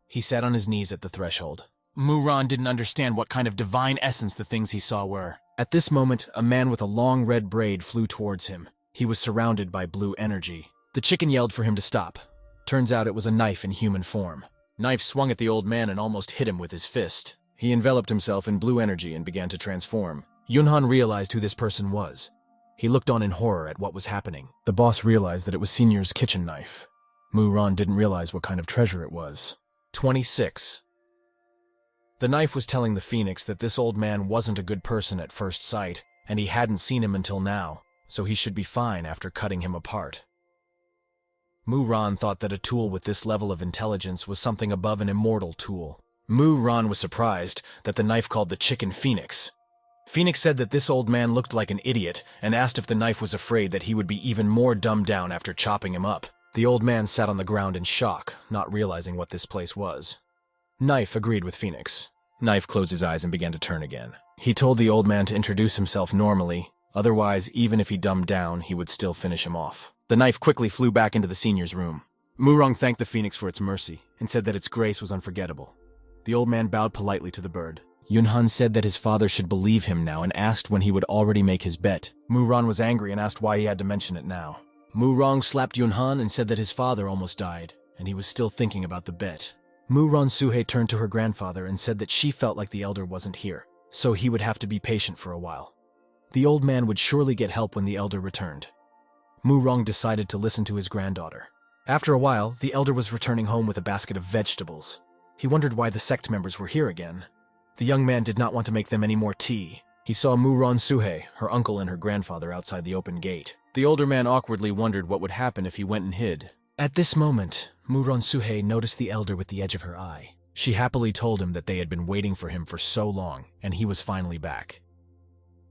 He sat on his knees at the threshold. Mu Ran didn't understand what kind of divine essence the things he saw were. At this moment, a man with a long red braid flew towards him. He was surrounded by blue energy. The chicken yelled for him to stop. Turns out it was a knife in human form. Knife swung at the old man and almost hit him with his fist. He enveloped himself in blue energy and began to transform. Yunhan realized who this person was. He looked on in horror at what was happening. The boss realized that it was Senior's kitchen knife. Mu Ran didn't realize what kind of treasure it was. 26. The knife was telling the Phoenix that this old man wasn't a good person at first sight, and he hadn't seen him until now, so he should be fine after cutting him apart. Mu Ran thought that a tool with this level of intelligence was something above an immortal tool. Mu Ran was surprised that the knife called the chicken Phoenix. Phoenix said that this old man looked like an idiot and asked if the knife was afraid that he would be even more dumbed down after chopping him up. The old man sat on the ground in shock, not realizing what this place was. Knife agreed with Phoenix. Knife closed his eyes and began to turn again. He told the old man to introduce himself normally, otherwise, even if he dumbed down, he would still finish him off. The knife quickly flew back into the senior's room. Murong thanked the Phoenix for its mercy and said that its grace was unforgettable. The old man bowed politely to the bird. Yunhan said that his father should believe him now and asked when he would already make his bet. Murong was angry and asked why he had to mention it now. Murong slapped Yunhan and said that his father almost died, and he was still thinking about the bet. Mu-Ran Suhei turned to her grandfather and said that she felt like the elder wasn't here, so he would have to be patient for a while. The old man would surely get help when the elder returned. Mu-Rong decided to listen to his granddaughter. After a while, the elder was returning home with a basket of vegetables. He wondered why the sect members were here again. The young man did not want to make them any more tea. He saw Mu-Ran Suhei, her uncle and her grandfather outside the open gate. The older man awkwardly wondered what would happen if he went and hid. At this moment, Mu-Ran Suhei noticed the elder with the edge of her eye. She happily told him that they had been waiting for him for so long, and he was finally back.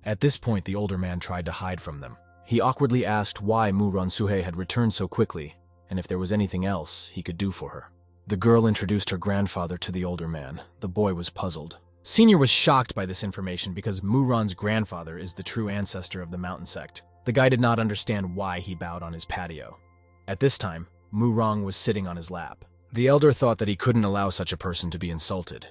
At this point, the older man tried to hide from them. He awkwardly asked why Mu-Ran Suhei had returned so quickly, and if there was anything else he could do for her. The girl introduced her grandfather to the older man. The boy was puzzled. Senior was shocked by this information because Mu-Ran's grandfather is the true ancestor of the mountain sect. The guy did not understand why he bowed on his patio. At this time, Mu-Rong was sitting on his lap. The elder thought that he couldn't allow such a person to be insulted.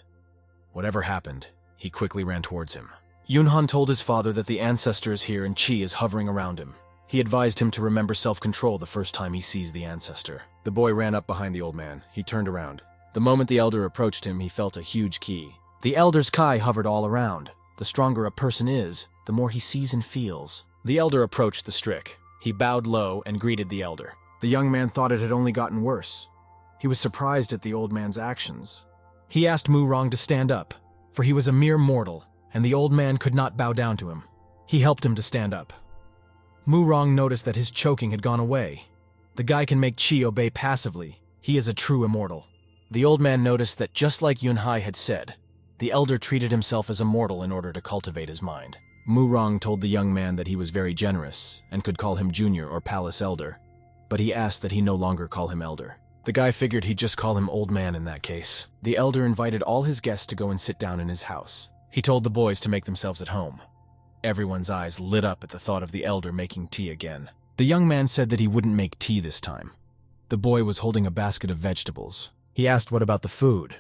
Whatever happened, He quickly ran towards him. Yunhan told his father that the ancestor is here and Qi is hovering around him. He advised him to remember self-control the first time he sees the ancestor. The boy ran up behind the old man. He turned around. The moment the elder approached him, he felt a huge ki. The elder's kai hovered all around. The stronger a person is, the more he sees and feels. The elder approached the strick. He bowed low and greeted the elder. The young man thought it had only gotten worse. He was surprised at the old man's actions. He asked Murong to stand up, for he was a mere mortal, and the old man could not bow down to him. He helped him to stand up. Murong noticed that his choking had gone away. The guy can make Qi obey passively. He is a true immortal. The old man noticed that just like Yunhai had said, the elder treated himself as a mortal in order to cultivate his mind. Murong told the young man that he was very generous and could call him junior or palace elder, but he asked that he no longer call him elder. The guy figured he'd just call him old man in that case. The elder invited all his guests to go and sit down in his house. He told the boys to make themselves at home. Everyone's eyes lit up at the thought of the elder making tea again. The young man said that he wouldn't make tea this time. The boy was holding a basket of vegetables. He asked what about the food.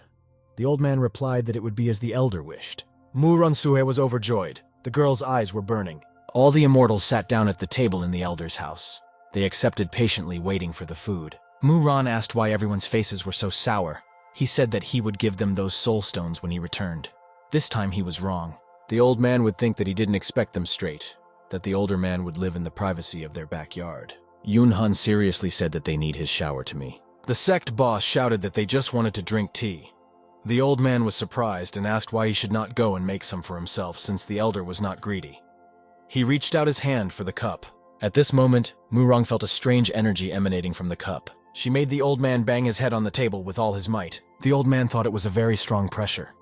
The old man replied that it would be as the elder wished. Muronsuhe was overjoyed. The girl's eyes were burning. All the immortals sat down at the table in the elder's house. They accepted patiently, waiting for the food. Muron asked why everyone's faces were so sour. He said that he would give them those soul stones when he returned. This time he was wrong. The old man would think that he didn't expect them straight, that the older man would live in the privacy of their backyard. Yunhan seriously said that they need his shower to me. The sect boss shouted that they just wanted to drink tea. The old man was surprised and asked why he should not go and make some for himself since the elder was not greedy. He reached out his hand for the cup. At this moment, Murong felt a strange energy emanating from the cup. She made the old man bang his head on the table with all his might. The old man thought it was a very strong pressure.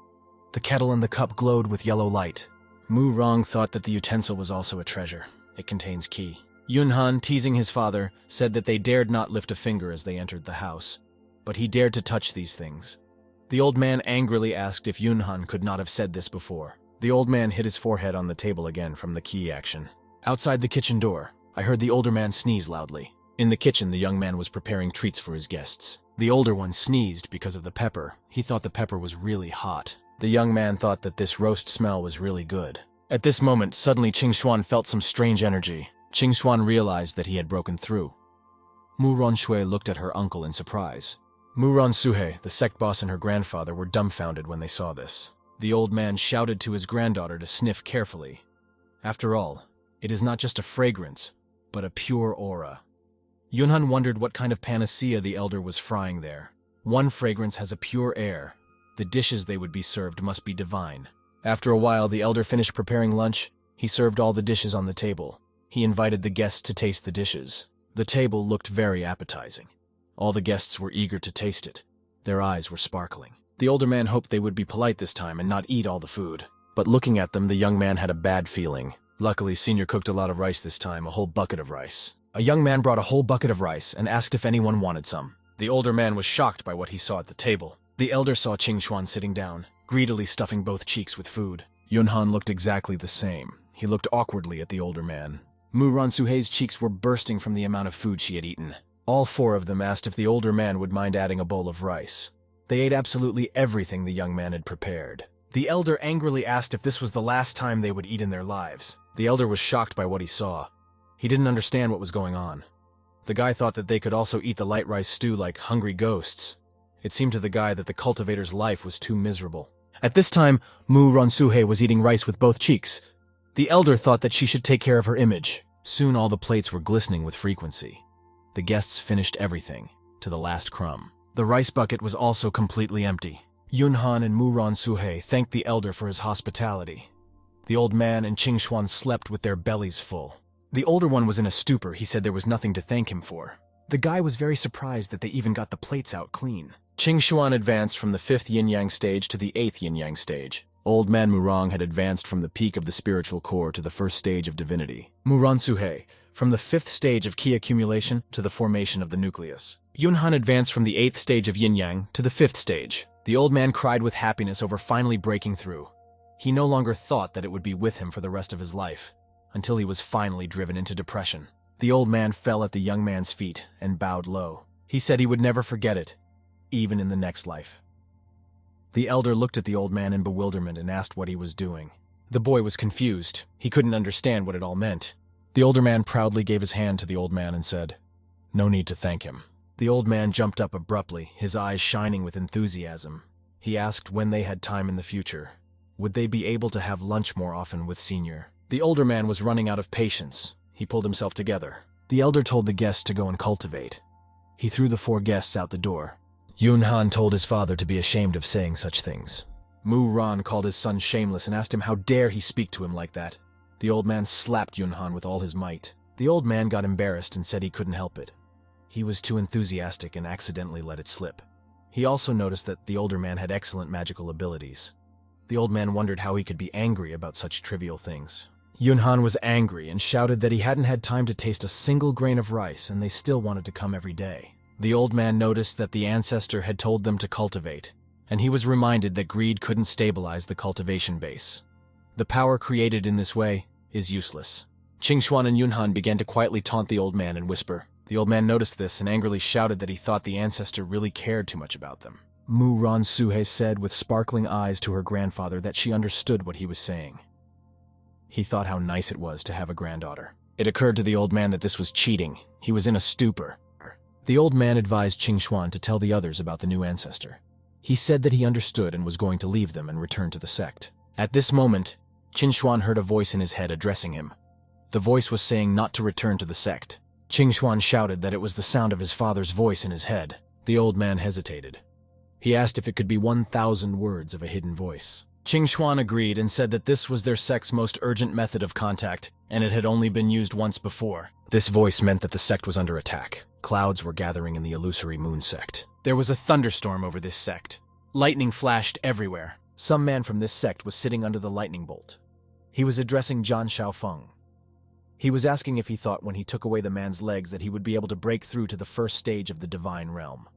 The kettle and the cup glowed with yellow light. Murong thought that the utensil was also a treasure. It contains ki. Yunhan, teasing his father, said that they dared not lift a finger as they entered the house, but he dared to touch these things. The old man angrily asked if Yunhan could not have said this before. The old man hit his forehead on the table again from the ki action. Outside the kitchen door, I heard the older man sneeze loudly. In the kitchen, the young man was preparing treats for his guests. The older one sneezed because of the pepper. He thought the pepper was really hot. The young man thought that this roast smell was really good. At this moment, suddenly Qingxuan felt some strange energy. Qingxuan realized that he had broken through. Muron looked at her uncle in surprise. Muron Suhe, the sect boss, and her grandfather were dumbfounded when they saw this. The old man shouted to his granddaughter to sniff carefully. After all, it is not just a fragrance, but a pure aura. Yunhan wondered what kind of panacea the elder was frying there. One fragrance has a pure air. The dishes they would be served must be divine. After a while, the elder finished preparing lunch. He served all the dishes on the table. He invited the guests to taste the dishes. The table looked very appetizing. All the guests were eager to taste it. Their eyes were sparkling. The older man hoped they would be polite this time and not eat all the food. But looking at them, the young man had a bad feeling. Luckily, Senior cooked a lot of rice this time, a whole bucket of rice. A young man brought a whole bucket of rice and asked if anyone wanted some. The older man was shocked by what he saw at the table. The elder saw Qingxuan sitting down, greedily stuffing both cheeks with food. Yunhan looked exactly the same. He looked awkwardly at the older man. Muron Suhe's cheeks were bursting from the amount of food she had eaten. All four of them asked if the older man would mind adding a bowl of rice. They ate absolutely everything the young man had prepared. The elder angrily asked if this was the last time they would eat in their lives. The elder was shocked by what he saw. He didn't understand what was going on. The guy thought that they could also eat the light rice stew like hungry ghosts. It seemed to the guy that the cultivator's life was too miserable. At this time, Mu Ronsuhe was eating rice with both cheeks. The elder thought that she should take care of her image. Soon all the plates were glistening with frequency. The guests finished everything, to the last crumb. The rice bucket was also completely empty. Yunhan and Mu Ronsuhe thanked the elder for his hospitality. The old man and Qingxuan slept with their bellies full. The older one was in a stupor. He said there was nothing to thank him for. The guy was very surprised that they even got the plates out clean. Qingxuan advanced from the 5th yin-yang stage to the 8th yin-yang stage. Old man Murong had advanced from the peak of the spiritual core to the 1st stage of divinity. Muronsuhe, from the 5th stage of ki accumulation to the formation of the nucleus. Yunhan advanced from the 8th stage of yin-yang to the 5th stage. The old man cried with happiness over finally breaking through. He no longer thought that it would be with him for the rest of his life, until he was finally driven into depression. The old man fell at the young man's feet and bowed low. He said he would never forget it, even in the next life. The elder looked at the old man in bewilderment and asked what he was doing. The boy was confused. He couldn't understand what it all meant. The older man proudly gave his hand to the old man and said, "No need to thank him." The old man jumped up abruptly, his eyes shining with enthusiasm. He asked when they had time in the future. Would they be able to have lunch more often with Senior? The older man was running out of patience. He pulled himself together. The elder told the guests to go and cultivate. He threw the 4 guests out the door. Yunhan told his father to be ashamed of saying such things. Mu Ran called his son shameless and asked him how dare he speak to him like that. The old man slapped Yunhan with all his might. The old man got embarrassed and said he couldn't help it. He was too enthusiastic and accidentally let it slip. He also noticed that the older man had excellent magical abilities. The old man wondered how he could be angry about such trivial things. Yunhan was angry and shouted that he hadn't had time to taste a single grain of rice and they still wanted to come every day. The old man noticed that the ancestor had told them to cultivate, and he was reminded that greed couldn't stabilize the cultivation base. The power created in this way is useless. Qingshuan and Yunhan began to quietly taunt the old man and whisper. The old man noticed this and angrily shouted that he thought the ancestor really cared too much about them. Mu Ran Suhei said with sparkling eyes to her grandfather that she understood what he was saying. He thought how nice it was to have a granddaughter. It occurred to the old man that this was cheating. He was in a stupor. The old man advised Qingshuan to tell the others about the new ancestor. He said that he understood and was going to leave them and return to the sect. At this moment, Qingshuan heard a voice in his head addressing him. The voice was saying not to return to the sect. Qingshuan shouted that it was the sound of his father's voice in his head. The old man hesitated. He asked if it could be 1,000 words of a hidden voice. Qingshuan agreed and said that this was their sect's most urgent method of contact, and it had only been used once before. This voice meant that the sect was under attack. Clouds were gathering in the illusory moon sect. There was a thunderstorm over this sect. Lightning flashed everywhere. Some man from this sect was sitting under the lightning bolt. He was addressing Zhan Xiaofeng. He was asking if he thought when he took away the man's legs that he would be able to break through to the first stage of the divine realm.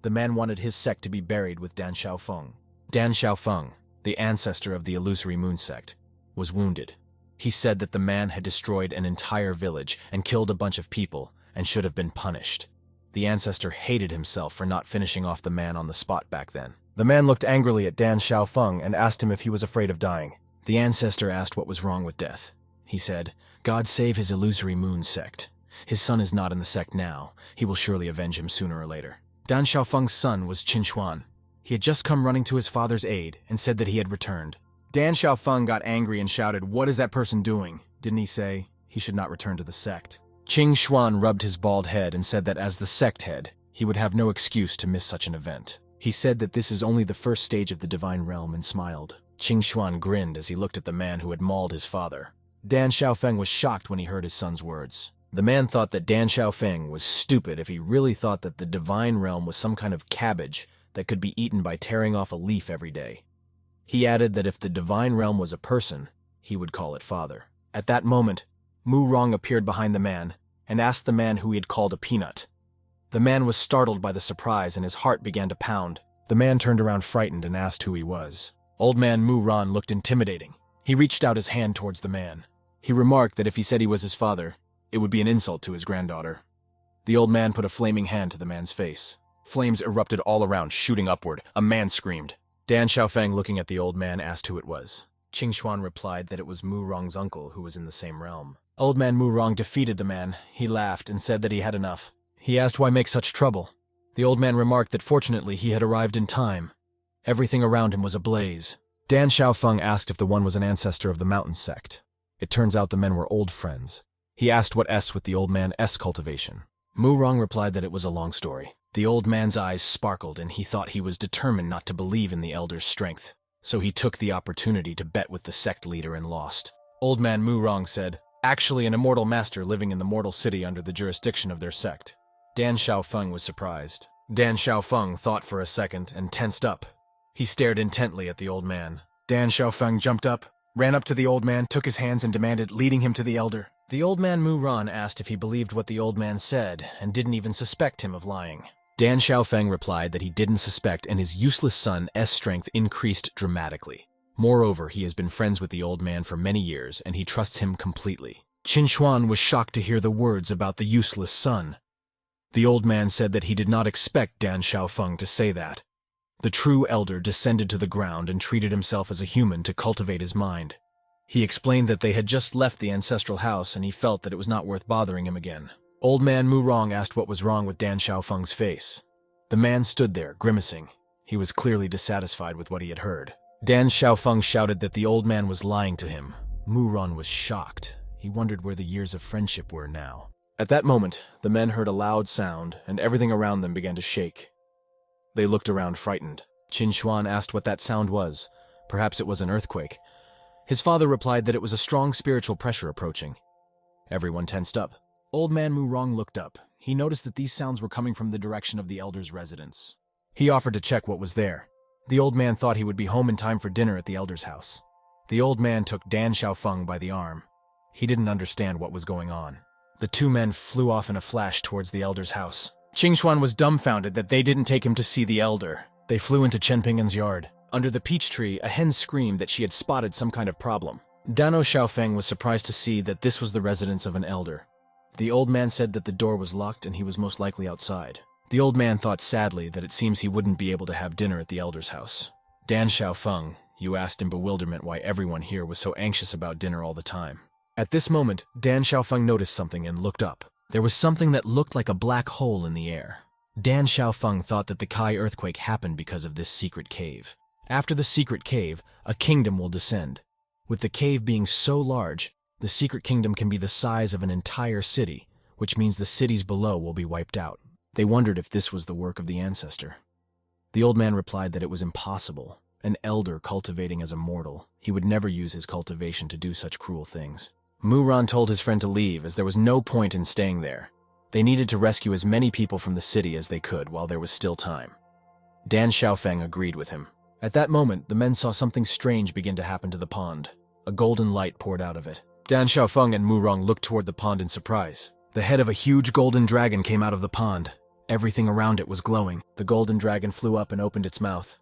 The man wanted his sect to be buried with Dan Xiaofeng. Dan Xiaofeng, the ancestor of the illusory moon sect, was wounded. He said that the man had destroyed an entire village and killed a bunch of people and should have been punished. The ancestor hated himself for not finishing off the man on the spot back then. The man looked angrily at Dan Xiaofeng and asked him if he was afraid of dying. The ancestor asked what was wrong with death. He said, "God save his illusory moon sect. His son is not in the sect now. He will surely avenge him sooner or later." Dan Xiaofeng's son was Qingshuan. He had just come running to his father's aid and said that he had returned. Dan Xiaofeng got angry and shouted, "What is that person doing? Didn't he say he should not return to the sect?" Qingshuan rubbed his bald head and said that as the sect head, he would have no excuse to miss such an event. He said that this is only the first stage of the divine realm and smiled. Qingshuan grinned as he looked at the man who had mauled his father. Dan Xiaofeng was shocked when he heard his son's words. The man thought that Dan Xiaofeng was stupid if he really thought that the divine realm was some kind of cabbage that could be eaten by tearing off a leaf every day. He added that if the divine realm was a person, he would call it father. At that moment, Mu Rong appeared behind the man and asked the man who he had called a peanut. The man was startled by the surprise and his heart began to pound. The man turned around frightened and asked who he was. Old man Mu Ran looked intimidating. He reached out his hand towards the man. He remarked that if he said he was his father, it would be an insult to his granddaughter. The old man put a flaming hand to the man's face. Flames erupted all around, shooting upward. A man screamed. Dan Xiaofeng, looking at the old man, asked who it was. Qingshuan replied that it was Mu Rong's uncle who was in the same realm. Old man Mu Rong defeated the man. He laughed and said that he had enough. He asked why make such trouble. The old man remarked that fortunately he had arrived in time. Everything around him was ablaze. Dan Xiaofeng asked if the one was an ancestor of the mountain sect. It turns out the men were old friends. He asked what S with the old man S cultivation. Mu Rong replied that it was a long story. The old man's eyes sparkled and he thought he was determined not to believe in the elder's strength. So he took the opportunity to bet with the sect leader and lost. Old man Mu Rong said, "Actually an immortal master living in the mortal city under the jurisdiction of their sect." Dan Xiaofeng was surprised. Dan Xiaofeng thought for a second and tensed up. He stared intently at the old man. Dan Xiaofeng jumped up, ran up to the old man, took his hands and demanded, leading him to the elder. The old man Mu Ran asked if he believed what the old man said and didn't even suspect him of lying. Dan Xiaofeng replied that he didn't suspect and his useless son S strength increased dramatically. Moreover, he has been friends with the old man for many years and he trusts him completely. Qingshuan was shocked to hear the words about the useless son. The old man said that he did not expect Dan Xiaofeng to say that. The true elder descended to the ground and treated himself as a human to cultivate his mind. He explained that they had just left the ancestral house and he felt that it was not worth bothering him again. Old man Murong asked what was wrong with Dan Xiaofeng's face. The man stood there, grimacing. He was clearly dissatisfied with what he had heard. Dan Xiaofeng shouted that the old man was lying to him. Murong was shocked. He wondered where the years of friendship were now. At that moment, the men heard a loud sound, and everything around them began to shake. They looked around frightened. Qin Xuan asked what that sound was. Perhaps it was an earthquake. His father replied that it was a strong spiritual pressure approaching. Everyone tensed up. Old man Murong looked up. He noticed that these sounds were coming from the direction of the elder's residence. He offered to check what was there. The old man thought he would be home in time for dinner at the elder's house. The old man took Dan Xiaofeng by the arm. He didn't understand what was going on. The two men flew off in a flash towards the elder's house. Qingshuan was dumbfounded that they didn't take him to see the elder. They flew into Chen Ping'an's yard. Under the peach tree, a hen screamed that she had spotted some kind of problem. Dano Xiaofeng was surprised to see that this was the residence of an elder. The old man said that the door was locked and he was most likely outside. The old man thought sadly that it seems he wouldn't be able to have dinner at the elder's house. Dan Xiaofeng, you asked in bewilderment why everyone here was so anxious about dinner all the time. At this moment, Dan Xiaofeng noticed something and looked up. There was something that looked like a black hole in the air. Dan Xiaofeng thought that the Kai earthquake happened because of this secret cave. After the secret cave, a kingdom will descend. With the cave being so large, the secret kingdom can be the size of an entire city, which means the cities below will be wiped out. They wondered if this was the work of the ancestor. The old man replied that it was impossible. An elder cultivating as a mortal, he would never use his cultivation to do such cruel things. Muran told his friend to leave as there was no point in staying there. They needed to rescue as many people from the city as they could while there was still time. Dan Xiaofeng agreed with him. At that moment, the men saw something strange begin to happen to the pond. A golden light poured out of it. Dan Xiaofeng and Murong looked toward the pond in surprise. The head of a huge golden dragon came out of the pond. Everything around it was glowing. The golden dragon flew up and opened its mouth.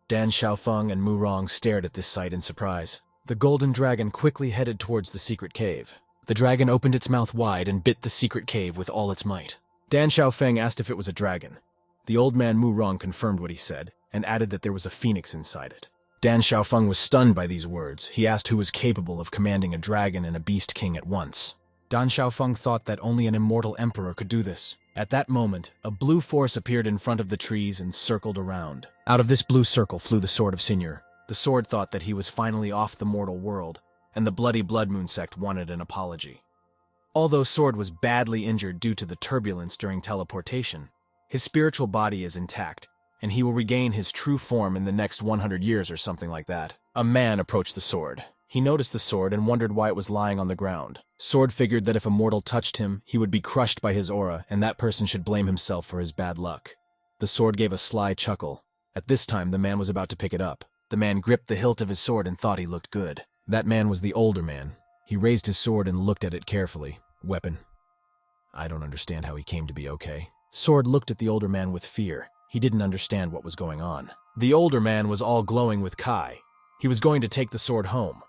Dan Xiaofeng and Murong stared at this sight in surprise. The golden dragon quickly headed towards the secret cave. The dragon opened its mouth wide and bit the secret cave with all its might. Dan Xiaofeng asked if it was a dragon. The old man Murong confirmed what he said, and added that there was a phoenix inside it. Dan Xiaofeng was stunned by these words. He asked who was capable of commanding a dragon and a beast king at once. Dan Xiaofeng thought that only an immortal emperor could do this. At that moment, a blue force appeared in front of the trees and circled around. Out of this blue circle flew the sword of Senior. The sword thought that he was finally off the mortal world, and the bloody Blood Moon sect wanted an apology. Although Sword was badly injured due to the turbulence during teleportation, his spiritual body is intact, and he will regain his true form in the next 100 years or something like that. A man approached the sword. He noticed the sword and wondered why it was lying on the ground. Sword figured that if a mortal touched him, he would be crushed by his aura, and that person should blame himself for his bad luck. The sword gave a sly chuckle. At this time, the man was about to pick it up. The man gripped the hilt of his sword and thought he looked good. That man was the older man. He raised his sword and looked at it carefully. Weapon. I don't understand how he came to be okay. Sword looked at the older man with fear. He didn't understand what was going on. The older man was all glowing with Kai. He was going to take the sword home.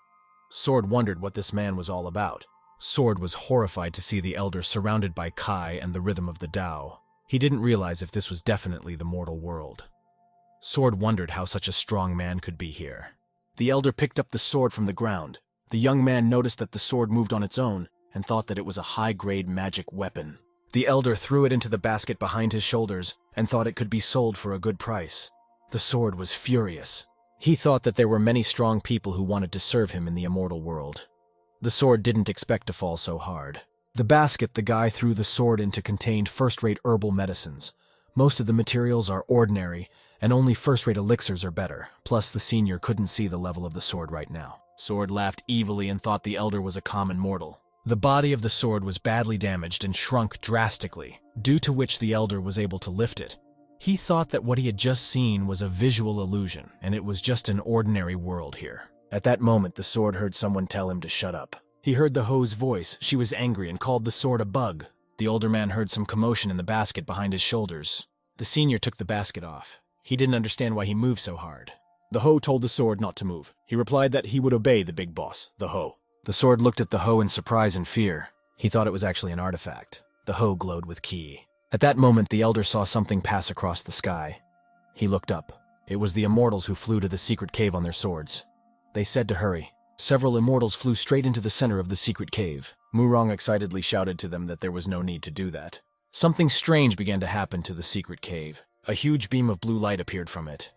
Sword wondered what this man was all about. Sword was horrified to see the elder surrounded by Kai and the rhythm of the Tao. He didn't realize if this was definitely the mortal world. Sword wondered how such a strong man could be here. The elder picked up the sword from the ground. The young man noticed that the sword moved on its own and thought that it was a high-grade magic weapon. The elder threw it into the basket behind his shoulders and thought it could be sold for a good price. The sword was furious. He thought that there were many strong people who wanted to serve him in the immortal world. The sword didn't expect to fall so hard. The basket the guy threw the sword into contained first-rate herbal medicines. Most of the materials are ordinary, and only first-rate elixirs are better. Plus, the senior couldn't see the level of the sword right now. Sword laughed evilly and thought the elder was a common mortal. The body of the sword was badly damaged and shrunk drastically, due to which the elder was able to lift it. He thought that what he had just seen was a visual illusion, and it was just an ordinary world here. At that moment, the sword heard someone tell him to shut up. He heard the ho's voice. She was angry and called the sword a bug. The older man heard some commotion in the basket behind his shoulders. The senior took the basket off. He didn't understand why he moved so hard. The ho told the sword not to move. He replied that he would obey the big boss, the ho. The sword looked at the ho in surprise and fear. He thought it was actually an artifact. The ho glowed with ki. At that moment, the elder saw something pass across the sky. He looked up. It was the immortals who flew to the secret cave on their swords. They said to hurry. Several immortals flew straight into the center of the secret cave. Murong excitedly shouted to them that there was no need to do that. Something strange began to happen to the secret cave. A huge beam of blue light appeared from it.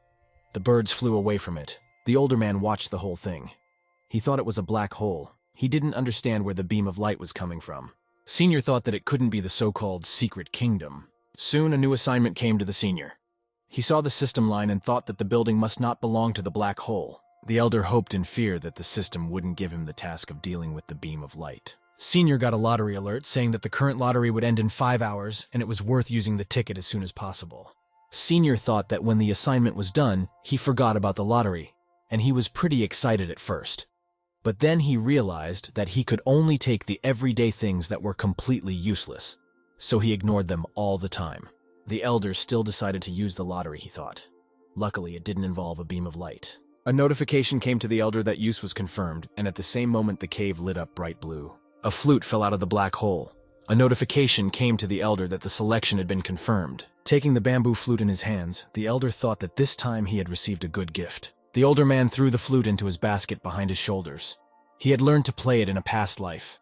The birds flew away from it. The older man watched the whole thing. He thought it was a black hole. He didn't understand where the beam of light was coming from. Senior thought that it couldn't be the so-called secret kingdom. Soon a new assignment came to the senior. He saw the system line and thought that the building must not belong to the black hole. The elder hoped in fear that the system wouldn't give him the task of dealing with the beam of light. Senior got a lottery alert saying that the current lottery would end in 5 hours and it was worth using the ticket as soon as possible. Senior thought that when the assignment was done, he forgot about the lottery, and he was pretty excited at first. But then he realized that he could only take the everyday things that were completely useless, so he ignored them all the time. The elder still decided to use the lottery, he thought. Luckily, it didn't involve a beam of light. A notification came to the elder that use was confirmed, and at the same moment the cave lit up bright blue. A flute fell out of the black hole. A notification came to the elder that the selection had been confirmed. Taking the bamboo flute in his hands, the elder thought that this time he had received a good gift. The older man threw the flute into his basket behind his shoulders. He had learned to play it in a past life.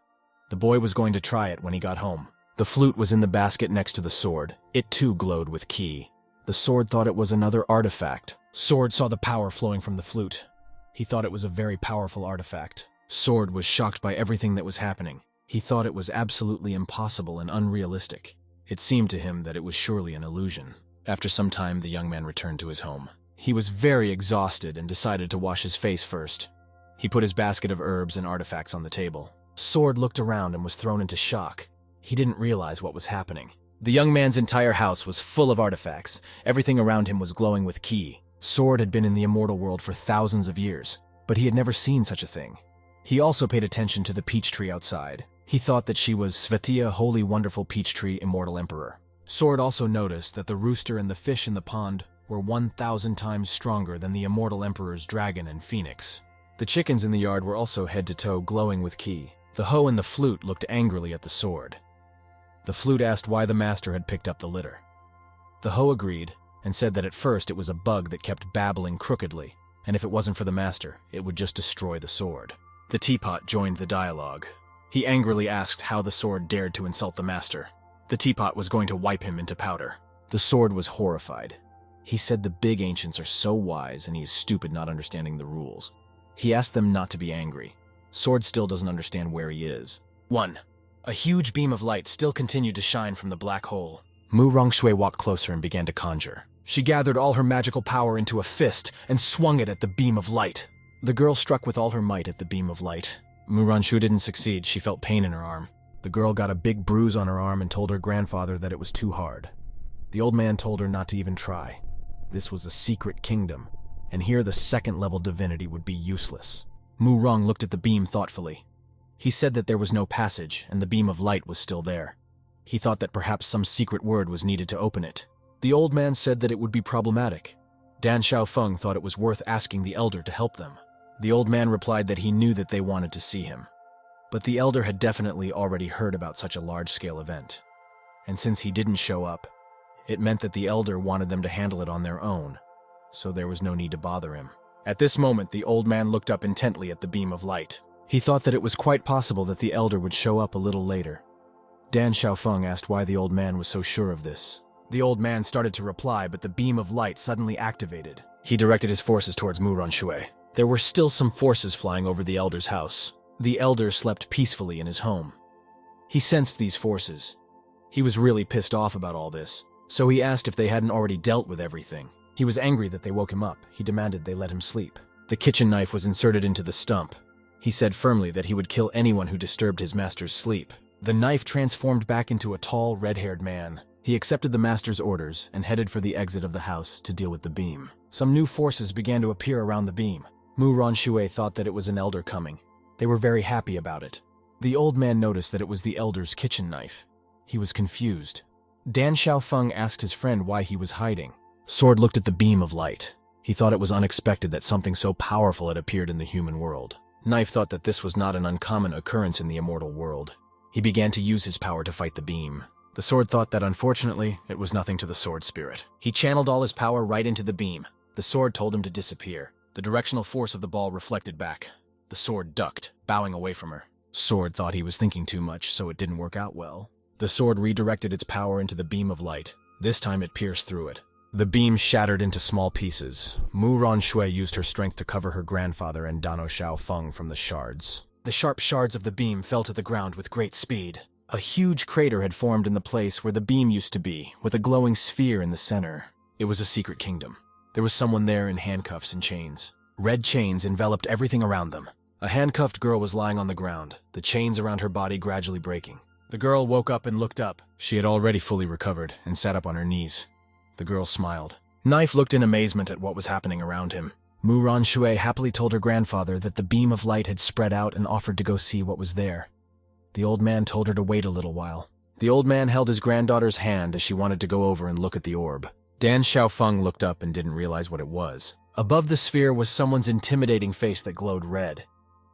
The boy was going to try it when he got home. The flute was in the basket next to the sword. It too glowed with ki. The sword thought it was another artifact. Sword saw the power flowing from the flute. He thought it was a very powerful artifact. Sword was shocked by everything that was happening. He thought it was absolutely impossible and unrealistic. It seemed to him that it was surely an illusion. After some time, the young man returned to his home. He was very exhausted and decided to wash his face first. He put his basket of herbs and artifacts on the table. Sword looked around and was thrown into shock. He didn't realize what was happening. The young man's entire house was full of artifacts. Everything around him was glowing with ki. Sword had been in the immortal world for thousands of years, but he had never seen such a thing. He also paid attention to the peach tree outside. He thought that she was Svetiya, holy wonderful peach tree, immortal emperor. Sword also noticed that the rooster and the fish in the pond were 1,000 times stronger than the immortal emperor's dragon and phoenix. The chickens in the yard were also head to toe glowing with ki. The hoe and the flute looked angrily at the sword. The flute asked why the master had picked up the litter. The hoe agreed and said that at first it was a bug that kept babbling crookedly, and if it wasn't for the master, it would just destroy the sword. The teapot joined the dialogue. He angrily asked how the sword dared to insult the master. The teapot was going to wipe him into powder. The sword was horrified. He said the big ancients are so wise and he's stupid not understanding the rules. He asked them not to be angry. Sword still doesn't understand where he is. 1. A huge beam of light still continued to shine from the black hole. Mu Rongshui walked closer and began to conjure. She gathered all her magical power into a fist and swung it at the beam of light. The girl struck with all her might at the beam of light. Mu Rongshui didn't succeed. She felt pain in her arm. The girl got a big bruise on her arm and told her grandfather that it was too hard. The old man told her not to even try. This was a secret kingdom, and here the second-level divinity would be useless. Mu Rong looked at the beam thoughtfully. He said that there was no passage, and the beam of light was still there. He thought that perhaps some secret word was needed to open it. The old man said that it would be problematic. Dan Xiaofeng thought it was worth asking the elder to help them. The old man replied that he knew that they wanted to see him. But the elder had definitely already heard about such a large-scale event. And since he didn't show up, it meant that the elder wanted them to handle it on their own, so there was no need to bother him. At this moment, the old man looked up intently at the beam of light. He thought that it was quite possible that the elder would show up a little later. Dan Xiaofeng asked why the old man was so sure of this. The old man started to reply, but the beam of light suddenly activated. He directed his forces towards Mu Rongshui. There were still some forces flying over the elder's house. The elder slept peacefully in his home. He sensed these forces. He was really pissed off about all this, so he asked if they hadn't already dealt with everything. He was angry that they woke him up. He demanded they let him sleep. The kitchen knife was inserted into the stump. He said firmly that he would kill anyone who disturbed his master's sleep. The knife transformed back into a tall, red-haired man. He accepted the master's orders and headed for the exit of the house to deal with the beam. Some new forces began to appear around the beam. Mu Rongshui thought that it was an elder coming. They were very happy about it. The old man noticed that it was the elder's kitchen knife. He was confused. Dan Xiaofeng asked his friend why he was hiding. Sword looked at the beam of light. He thought it was unexpected that something so powerful had appeared in the human world. Knife thought that this was not an uncommon occurrence in the immortal world. He began to use his power to fight the beam. The sword thought that unfortunately, it was nothing to the sword spirit. He channeled all his power right into the beam. The sword told him to disappear. The directional force of the ball reflected back. The sword ducked, bowing away from her. Sword thought he was thinking too much, so it didn't work out well. The sword redirected its power into the beam of light. This time it pierced through it. The beam shattered into small pieces. Mu Ronshui used her strength to cover her grandfather and Dano Xiaofeng from the shards. The sharp shards of the beam fell to the ground with great speed. A huge crater had formed in the place where the beam used to be, with a glowing sphere in the center. It was a secret kingdom. There was someone there in handcuffs and chains. Red chains enveloped everything around them. A handcuffed girl was lying on the ground, the chains around her body gradually breaking. The girl woke up and looked up. She had already fully recovered and sat up on her knees. The girl smiled. Knife looked in amazement at what was happening around him. Mu Ronshui happily told her grandfather that the beam of light had spread out and offered to go see what was there. The old man told her to wait a little while. The old man held his granddaughter's hand as she wanted to go over and look at the orb. Dan Xiaofeng looked up and didn't realize what it was. Above the sphere was someone's intimidating face that glowed red.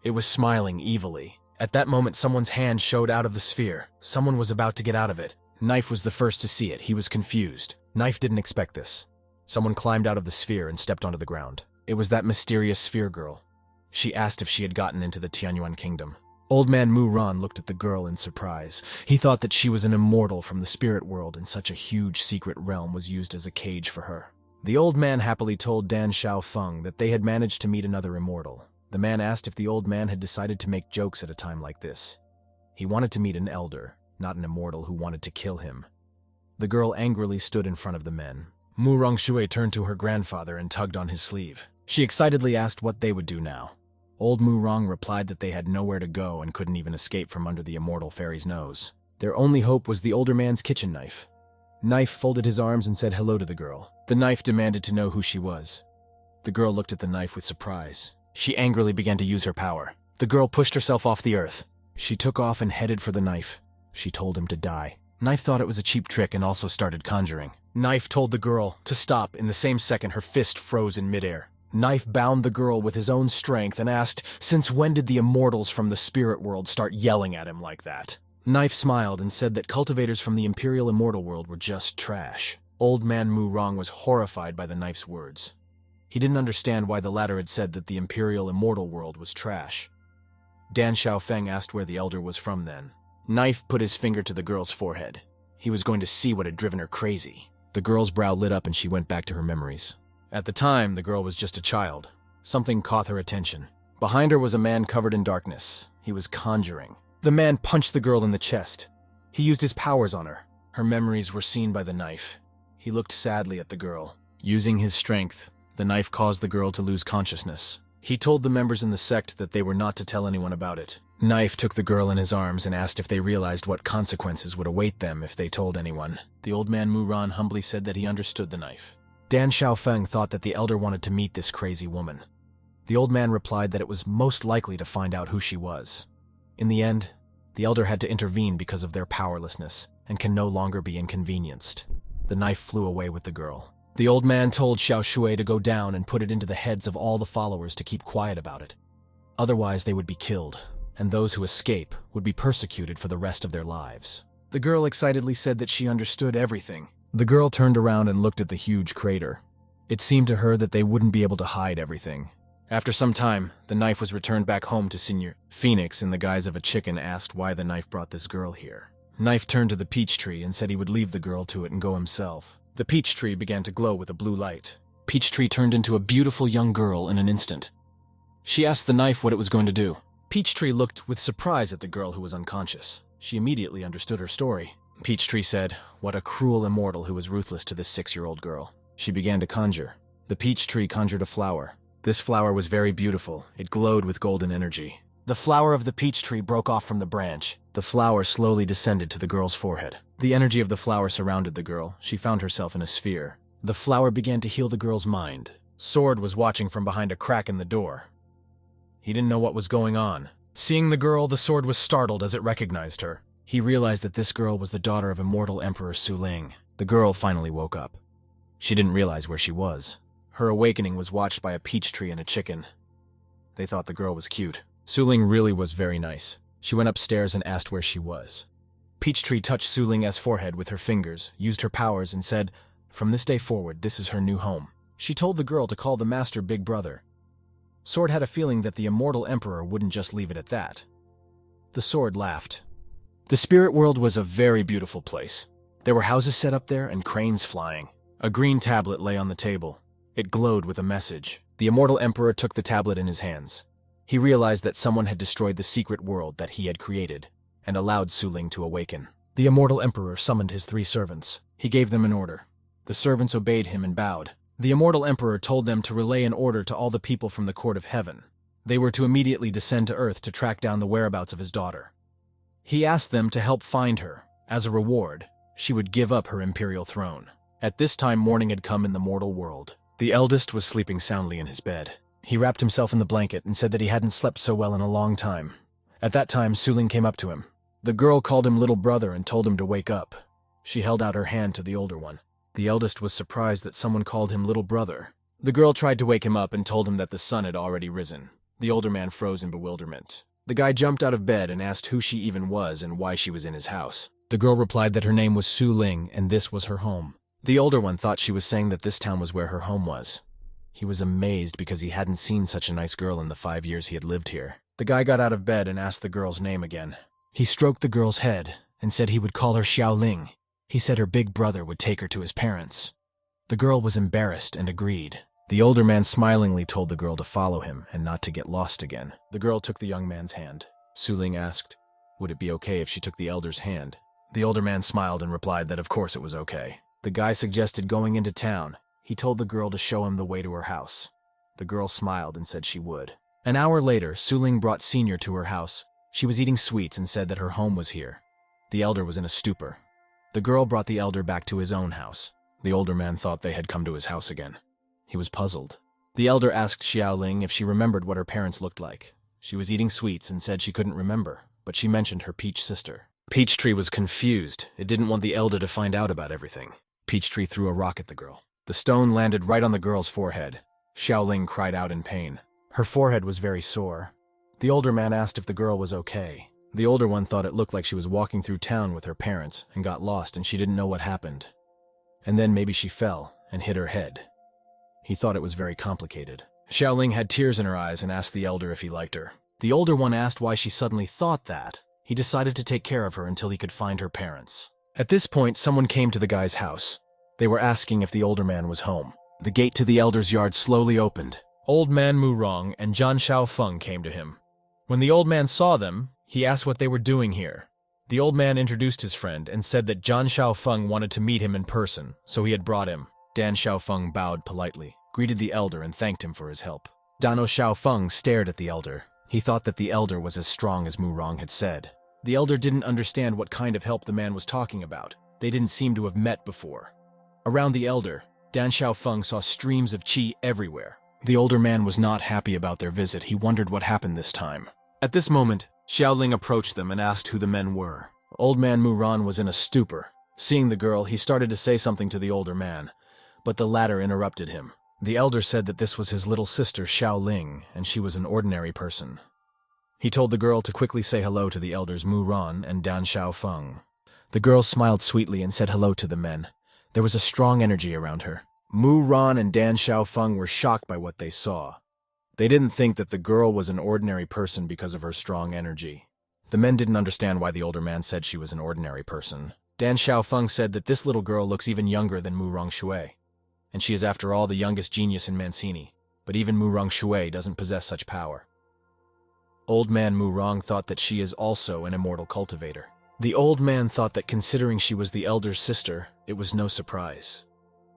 It was smiling evilly. At that moment, someone's hand showed out of the sphere. Someone was about to get out of it. Knife was the first to see it. He was confused. Knife didn't expect this. Someone climbed out of the sphere and stepped onto the ground. It was that mysterious sphere girl. She asked if she had gotten into the Tianyuan kingdom. Old man Mu Ran looked at the girl in surprise. He thought that she was an immortal from the spirit world, and such a huge secret realm was used as a cage for her. The old man happily told Dan Xiaofeng that they had managed to meet another immortal. The man asked if the old man had decided to make jokes at a time like this. He wanted to meet an elder, not an immortal who wanted to kill him. The girl angrily stood in front of the men. Mu Rongshui turned to her grandfather and tugged on his sleeve. She excitedly asked what they would do now. Old Mu Rong replied that they had nowhere to go and couldn't even escape from under the immortal fairy's nose. Their only hope was the older man's kitchen knife. Knife folded his arms and said hello to the girl. The knife demanded to know who she was. The girl looked at the knife with surprise. She angrily began to use her power. The girl pushed herself off the earth. She took off and headed for the knife. She told him to die. Knife thought it was a cheap trick and also started conjuring. Knife told the girl to stop. In the same second, her fist froze in midair. Knife bound the girl with his own strength and asked, since when did the immortals from the spirit world start yelling at him like that? Knife smiled and said that cultivators from the imperial immortal world were just trash. Old man Mu Rong was horrified by the knife's words. He didn't understand why the latter had said that the imperial immortal world was trash. Dan Xiaofeng asked where the elder was from then. Knife put his finger to the girl's forehead. He was going to see what had driven her crazy. The girl's brow lit up and she went back to her memories. At the time, the girl was just a child. Something caught her attention. Behind her was a man covered in darkness. He was conjuring. The man punched the girl in the chest. He used his powers on her. Her memories were seen by the knife. He looked sadly at the girl. Using his strength, the knife caused the girl to lose consciousness. He told the members in the sect that they were not to tell anyone about it. Knife took the girl in his arms and asked if they realized what consequences would await them if they told anyone. The old man Mu Ran humbly said that he understood the knife. Dan Xiaofeng thought that the elder wanted to meet this crazy woman. The old man replied that it was most likely to find out who she was. In the end, the elder had to intervene because of their powerlessness and can no longer be inconvenienced. The knife flew away with the girl. The old man told Xiao Shui to go down and put it into the heads of all the followers to keep quiet about it. Otherwise, they would be killed, and those who escape would be persecuted for the rest of their lives. The girl excitedly said that she understood everything. The girl turned around and looked at the huge crater. It seemed to her that they wouldn't be able to hide everything. After some time, the knife was returned back home to Senior. Phoenix, in the guise of a chicken, asked why the knife brought this girl here. Knife turned to the peach tree and said he would leave the girl to it and go himself. The peach tree began to glow with a blue light. Peach tree turned into a beautiful young girl in an instant. She asked the knife what it was going to do. Peach tree looked with surprise at the girl who was unconscious. She immediately understood her story. Peach tree said, "What a cruel immortal who was ruthless to this 6-year-old girl." She began to conjure. The peach tree conjured a flower. This flower was very beautiful. It glowed with golden energy. The flower of the peach tree broke off from the branch. The flower slowly descended to the girl's forehead. The energy of the flower surrounded the girl. She found herself in a sphere. The flower began to heal the girl's mind. Sword was watching from behind a crack in the door. He didn't know what was going on. Seeing the girl, the sword was startled as it recognized her. He realized that this girl was the daughter of immortal Emperor Su Ling. The girl finally woke up. She didn't realize where she was. Her awakening was watched by a peach tree and a chicken. They thought the girl was cute. Su Ling really was very nice. She went upstairs and asked where she was. Peach tree touched Su Ling's forehead with her fingers, used her powers, and said, "From this day forward, this is her new home. She told the girl to call the master Big Brother. Sword had a feeling that the immortal emperor wouldn't just leave it at that. The sword laughed. The spirit world was a very beautiful place. There were houses set up there and cranes flying. A green tablet lay on the table. It glowed with a message. The immortal emperor took the tablet in his hands. He realized that someone had destroyed the secret world that he had created, and allowed Su Ling to awaken. The immortal emperor summoned his 3 servants. He gave them an order. The servants obeyed him and bowed. The immortal emperor told them to relay an order to all the people from the court of heaven. They were to immediately descend to earth to track down the whereabouts of his daughter. He asked them to help find her. As a reward, she would give up her imperial throne. At this time, morning had come in the mortal world. The eldest was sleeping soundly in his bed. He wrapped himself in the blanket and said that he hadn't slept so well in a long time. At that time, Su Ling came up to him. The girl called him little brother and told him to wake up. She held out her hand to the older one. The eldest was surprised that someone called him little brother. The girl tried to wake him up and told him that the sun had already risen. The older man froze in bewilderment. The guy jumped out of bed and asked who she even was and why she was in his house. The girl replied that her name was Su Ling and this was her home. The older one thought she was saying that this town was where her home was. He was amazed because he hadn't seen such a nice girl in the 5 years he had lived here. The guy got out of bed and asked the girl's name again. He stroked the girl's head and said he would call her Xiao Ling. He said her big brother would take her to his parents. The girl was embarrassed and agreed. The older man smilingly told the girl to follow him and not to get lost again. The girl took the young man's hand. Su Ling asked, would it be okay if she took the elder's hand? The older man smiled and replied that of course it was okay. The guy suggested going into town. He told the girl to show him the way to her house. The girl smiled and said she would. An hour later, Su Ling brought Senior to her house. She was eating sweets and said that her home was here. The elder was in a stupor. The girl brought the elder back to his own house. The older man thought they had come to his house again. He was puzzled. The elder asked Xiao Ling if she remembered what her parents looked like. She was eating sweets and said she couldn't remember, but she mentioned her Peach sister. Peachtree was confused. It didn't want the elder to find out about everything. Peachtree threw a rock at the girl. The stone landed right on the girl's forehead. Xiao Ling cried out in pain. Her forehead was very sore. The older man asked if the girl was okay. The older one thought it looked like she was walking through town with her parents and got lost and she didn't know what happened. And then maybe she fell and hit her head. He thought it was very complicated. Xiao Ling had tears in her eyes and asked the elder if he liked her. The older one asked why she suddenly thought that. He decided to take care of her until he could find her parents. At this point, someone came to the guy's house. They were asking if the older man was home. The gate to the elder's yard slowly opened. Old man Mu Rong and Zhan Shaofeng came to him. When the old man saw them, he asked what they were doing here. The old man introduced his friend and said that Zhan Shaofeng wanted to meet him in person, so he had brought him. Dan Shaofeng bowed politely, greeted the elder and thanked him for his help. Dano Shaofeng stared at the elder. He thought that the elder was as strong as Mu Rong had said. The elder didn't understand what kind of help the man was talking about. They didn't seem to have met before. Around the elder, Dan Shaofeng saw streams of qi everywhere. The older man was not happy about their visit. He wondered what happened this time. At this moment, Xiao Ling approached them and asked who the men were. Old man Mu Ran was in a stupor. Seeing the girl, he started to say something to the older man, but the latter interrupted him. The elder said that this was his little sister Xiao Ling, and she was an ordinary person. He told the girl to quickly say hello to the elders Mu Ran and Dan Shaofeng. The girl smiled sweetly and said hello to the men. There was a strong energy around her. Mu Ran and Dan Shaofeng were shocked by what they saw. They didn't think that the girl was an ordinary person because of her strong energy. The men didn't understand why the older man said she was an ordinary person. Dan Shaofeng said that this little girl looks even younger than Mu Rongshui, and she is after all the youngest genius in Mancini, but even Mu Rongshui doesn't possess such power. Old man Mu Rong thought that she is also an immortal cultivator. The old man thought that considering she was the elder's sister, it was no surprise.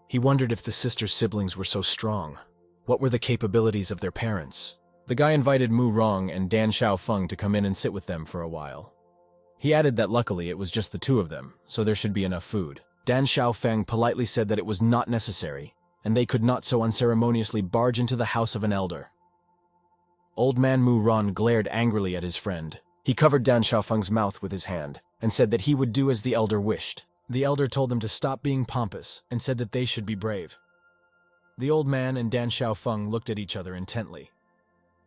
He wondered if the sister's siblings were so strong. What were the capabilities of their parents? The guy invited Mu Rong and Dan Shaofeng to come in and sit with them for a while. He added that luckily it was just the two of them, so there should be enough food. Dan Shaofeng politely said that it was not necessary, and they could not so unceremoniously barge into the house of an elder. Old man Mu Ran glared angrily at his friend. He covered Dan Shaofeng's mouth with his hand, and said that he would do as the elder wished. The elder told them to stop being pompous, and said that they should be brave. The old man and Dan Shaofeng looked at each other intently.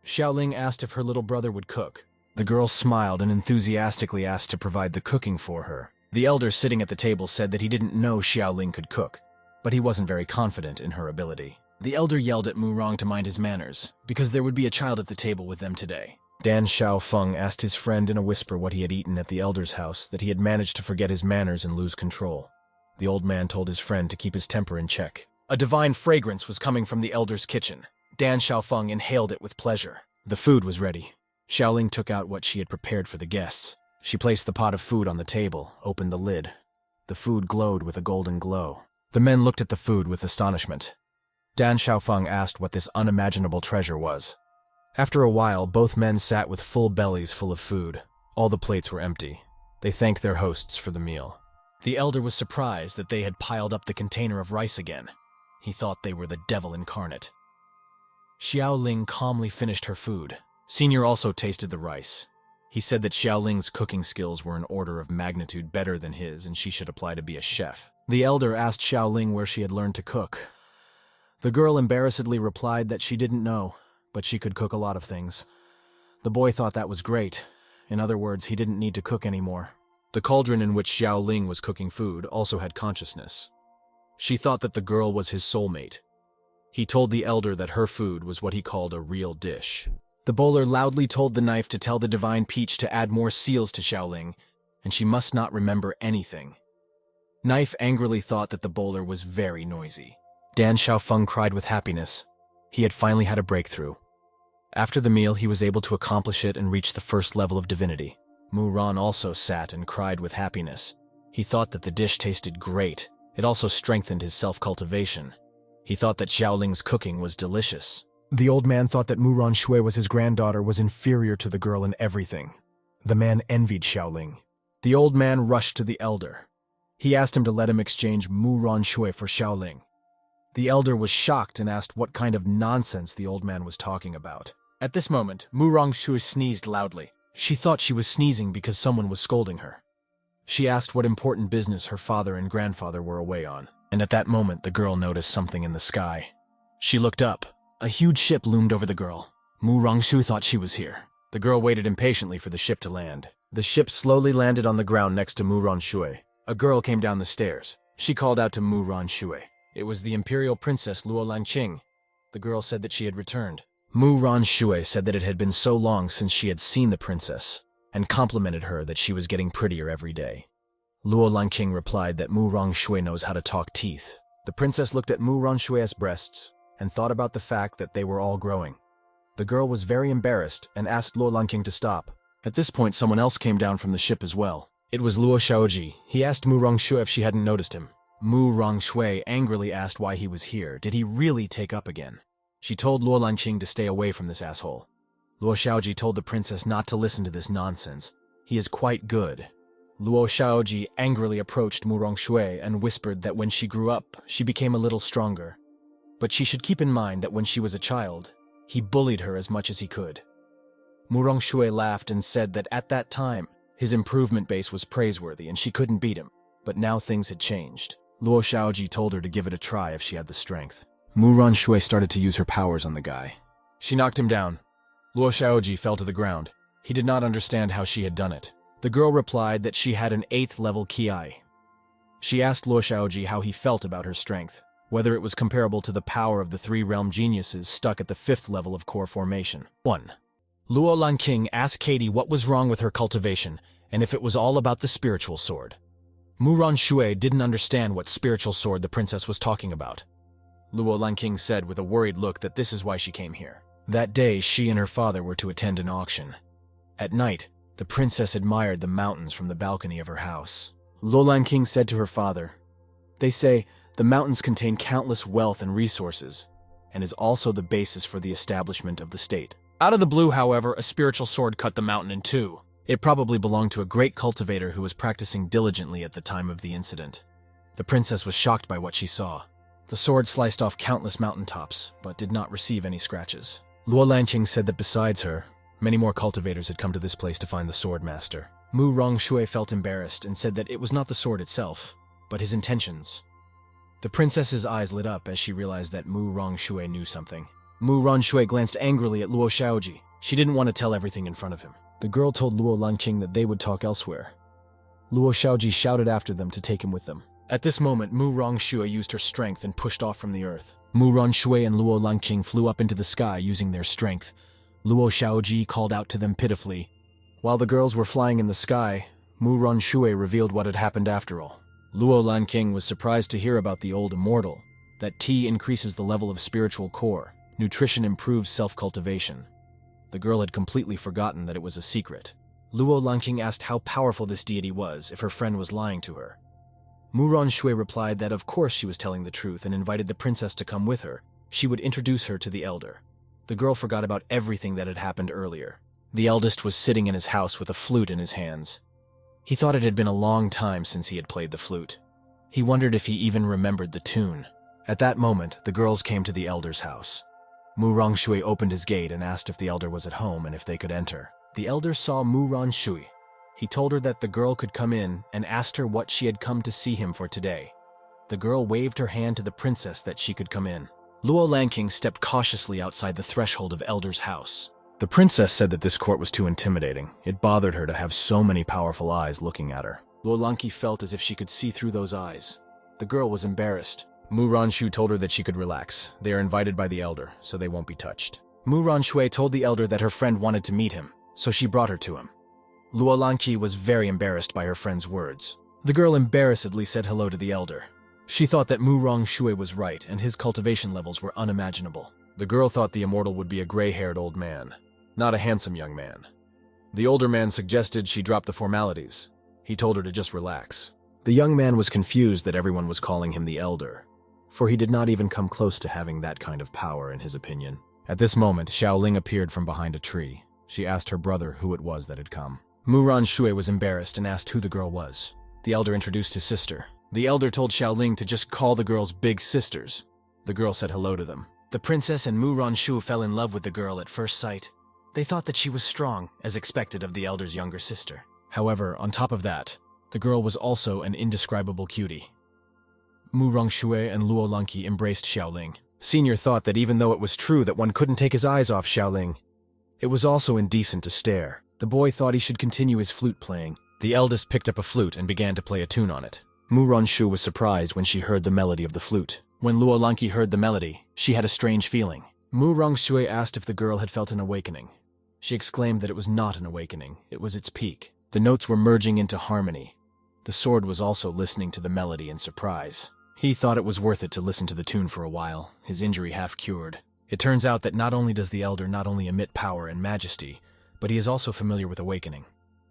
Xiao Ling asked if her little brother would cook. The girl smiled and enthusiastically asked to provide the cooking for her. The elder sitting at the table said that he didn't know Xiao Ling could cook, but he wasn't very confident in her ability. The elder yelled at Mu Rong to mind his manners, because there would be a child at the table with them today. Dan Xiaofeng asked his friend in a whisper what he had eaten at the elder's house, that he had managed to forget his manners and lose control. The old man told his friend to keep his temper in check. A divine fragrance was coming from the elder's kitchen. Dan Xiaofeng inhaled it with pleasure. The food was ready. Xiaoling took out what she had prepared for the guests. She placed the pot of food on the table, opened the lid. The food glowed with a golden glow. The men looked at the food with astonishment. Dan Xiaofeng asked what this unimaginable treasure was. After a while, both men sat with full bellies full of food. All the plates were empty. They thanked their hosts for the meal. The elder was surprised that they had piled up the container of rice again. He thought they were the devil incarnate. Xiaoling calmly finished her food. Senior also tasted the rice. He said that Xiaoling's cooking skills were an order of magnitude better than his, and she should apply to be a chef. The elder asked Xiaoling where she had learned to cook. The girl embarrassedly replied that she didn't know, but she could cook a lot of things. The boy thought that was great. In other words, he didn't need to cook anymore. The cauldron in which Xiaoling was cooking food also had consciousness. She thought that the girl was his soulmate. He told the elder that her food was what he called a real dish. The bowler loudly told the knife to tell the divine peach to add more seals to Xiaoling, and she must not remember anything. Knife angrily thought that the bowler was very noisy. Dan Xiaofeng cried with happiness. He had finally had a breakthrough. After the meal, he was able to accomplish it and reach the first level of divinity. Mu Ran also sat and cried with happiness. He thought that the dish tasted great. It also strengthened his self-cultivation. He thought that Xiaoling's cooking was delicious. The old man thought that Mu Ran Shui was his granddaughter was inferior to the girl in everything. The man envied Xiaoling. The old man rushed to the elder. He asked him to let him exchange Mu Ran Shui for Xiaoling. The elder was shocked and asked what kind of nonsense the old man was talking about. At this moment, Mu Rong Shui sneezed loudly. She thought she was sneezing because someone was scolding her. She asked what important business her father and grandfather were away on, and at that moment the girl noticed something in the sky. She looked up. A huge ship loomed over the girl. Mu Rong Shui thought she was here. The girl waited impatiently for the ship to land. The ship slowly landed on the ground next to Mu Ran Shui. A girl came down the stairs. She called out to Mu Ran Shui. It was the imperial princess Luo Lanqing. The girl said that she had returned. Mu Ran Shui said that it had been so long since she had seen the princess, and complimented her that she was getting prettier every day. Luo Lanqing replied that Mu Ran Shui knows how to talk teeth. The princess looked at Mu Ran Shui's breasts and thought about the fact that they were all growing. The girl was very embarrassed and asked Luo Lanqing to stop. At this point, someone else came down from the ship as well. It was Luo Xiaoji. He asked Mu Rong Shui if she hadn't noticed him. Mu Rong Shui angrily asked why he was here. Did he really take up again? She told Luo Lanqing to stay away from this asshole. Luo Xiaoji told the princess not to listen to this nonsense. He is quite good. Luo Xiaoji angrily approached Mu Rong Shui and whispered that when she grew up, she became a little stronger. But she should keep in mind that when she was a child, he bullied her as much as he could. Mu Rong Shui laughed and said that at that time, his improvement base was praiseworthy and she couldn't beat him. But now things had changed. Luo Xiaoji told her to give it a try if she had the strength. Mu Ran Shui started to use her powers on the guy. She knocked him down. Luo Xiaoji fell to the ground. He did not understand how she had done it. The girl replied that she had an 8th level Ki. She asked Luo Xiaoji how he felt about her strength, whether it was comparable to the power of the 3-realm geniuses stuck at the 5th level of core formation. 1. Luo Lanqing asked Katie what was wrong with her cultivation, and if it was all about the spiritual sword. Mu Ran Shui didn't understand what spiritual sword the princess was talking about. Luo Lanqing said with a worried look that this is why she came here. That day, she and her father were to attend an auction. At night, the princess admired the mountains from the balcony of her house. Luo Lanqing said to her father, "They say the mountains contain countless wealth and resources, and is also the basis for the establishment of the state." Out of the blue, however, a spiritual sword cut the mountain in two. It probably belonged to a great cultivator who was practicing diligently at the time of the incident. The princess was shocked by what she saw. The sword sliced off countless mountaintops, but did not receive any scratches. Luo Lanqing said that besides her, many more cultivators had come to this place to find the sword master. Mu Rong Shui felt embarrassed and said that it was not the sword itself, but his intentions. The princess's eyes lit up as she realized that Mu Rong Shui knew something. Mu Rong Shui glanced angrily at Luo Xiaoji. She didn't want to tell everything in front of him. The girl told Luo Lanqing that they would talk elsewhere. Luo Xiaoji shouted after them to take him with them. At this moment, Mu Rongshui used her strength and pushed off from the earth. Mu Rongshui and Luo Lanqing flew up into the sky using their strength. Luo Xiaoji called out to them pitifully. While the girls were flying in the sky, Mu Rongshui revealed what had happened after all. Luo Lanqing was surprised to hear about the old immortal, that tea increases the level of spiritual core, nutrition improves self-cultivation. The girl had completely forgotten that it was a secret. Luo Lanqing asked how powerful this deity was if her friend was lying to her. Mu Rongshui replied that of course she was telling the truth and invited the princess to come with her. She would introduce her to the elder. The girl forgot about everything that had happened earlier. The eldest was sitting in his house with a flute in his hands. He thought it had been a long time since he had played the flute. He wondered if he even remembered the tune. At that moment, the girls came to the elder's house. Mu Rongshui opened his gate and asked if the elder was at home and if they could enter. The elder saw Mu Rongshui. He told her that the girl could come in and asked her what she had come to see him for today. The girl waved her hand to the princess that she could come in. Luo Lanqing stepped cautiously outside the threshold of Elder's house. The princess said that this court was too intimidating. It bothered her to have so many powerful eyes looking at her. Luo Lanqing felt as if she could see through those eyes. The girl was embarrassed. Mu Rongshui told her that she could relax. They are invited by the elder, so they won't be touched. Mu Rongshui told the elder that her friend wanted to meet him, so she brought her to him. Luo Lanqing was very embarrassed by her friend's words. The girl embarrassedly said hello to the elder. She thought that Mu Rongshui was right and his cultivation levels were unimaginable. The girl thought the immortal would be a gray-haired old man, not a handsome young man. The older man suggested she drop the formalities. He told her to just relax. The young man was confused that everyone was calling him the elder, for he did not even come close to having that kind of power in his opinion. At this moment, Xiaoling appeared from behind a tree. She asked her brother who it was that had come. Mu Rongshui was embarrassed and asked who the girl was. The elder introduced his sister. The elder told Xiaoling to just call the girls big sisters. The girl said hello to them. The princess and Mu Rongshui fell in love with the girl at first sight. They thought that she was strong, as expected of the elder's younger sister. However, on top of that, the girl was also an indescribable cutie. Mu Rongshui and Luo Lanqing embraced Xiaoling. Senior thought that even though it was true that one couldn't take his eyes off Xiaoling, it was also indecent to stare. The boy thought he should continue his flute playing. The eldest picked up a flute and began to play a tune on it. Mu Rongshui was surprised when she heard the melody of the flute. When Luo Lanqing heard the melody, she had a strange feeling. Mu Rongshui asked if the girl had felt an awakening. She exclaimed that it was not an awakening, it was its peak. The notes were merging into harmony. The sword was also listening to the melody in surprise. He thought it was worth it to listen to the tune for a while, his injury half cured. It turns out that not only does the elder not only emit power and majesty, but he is also familiar with awakening.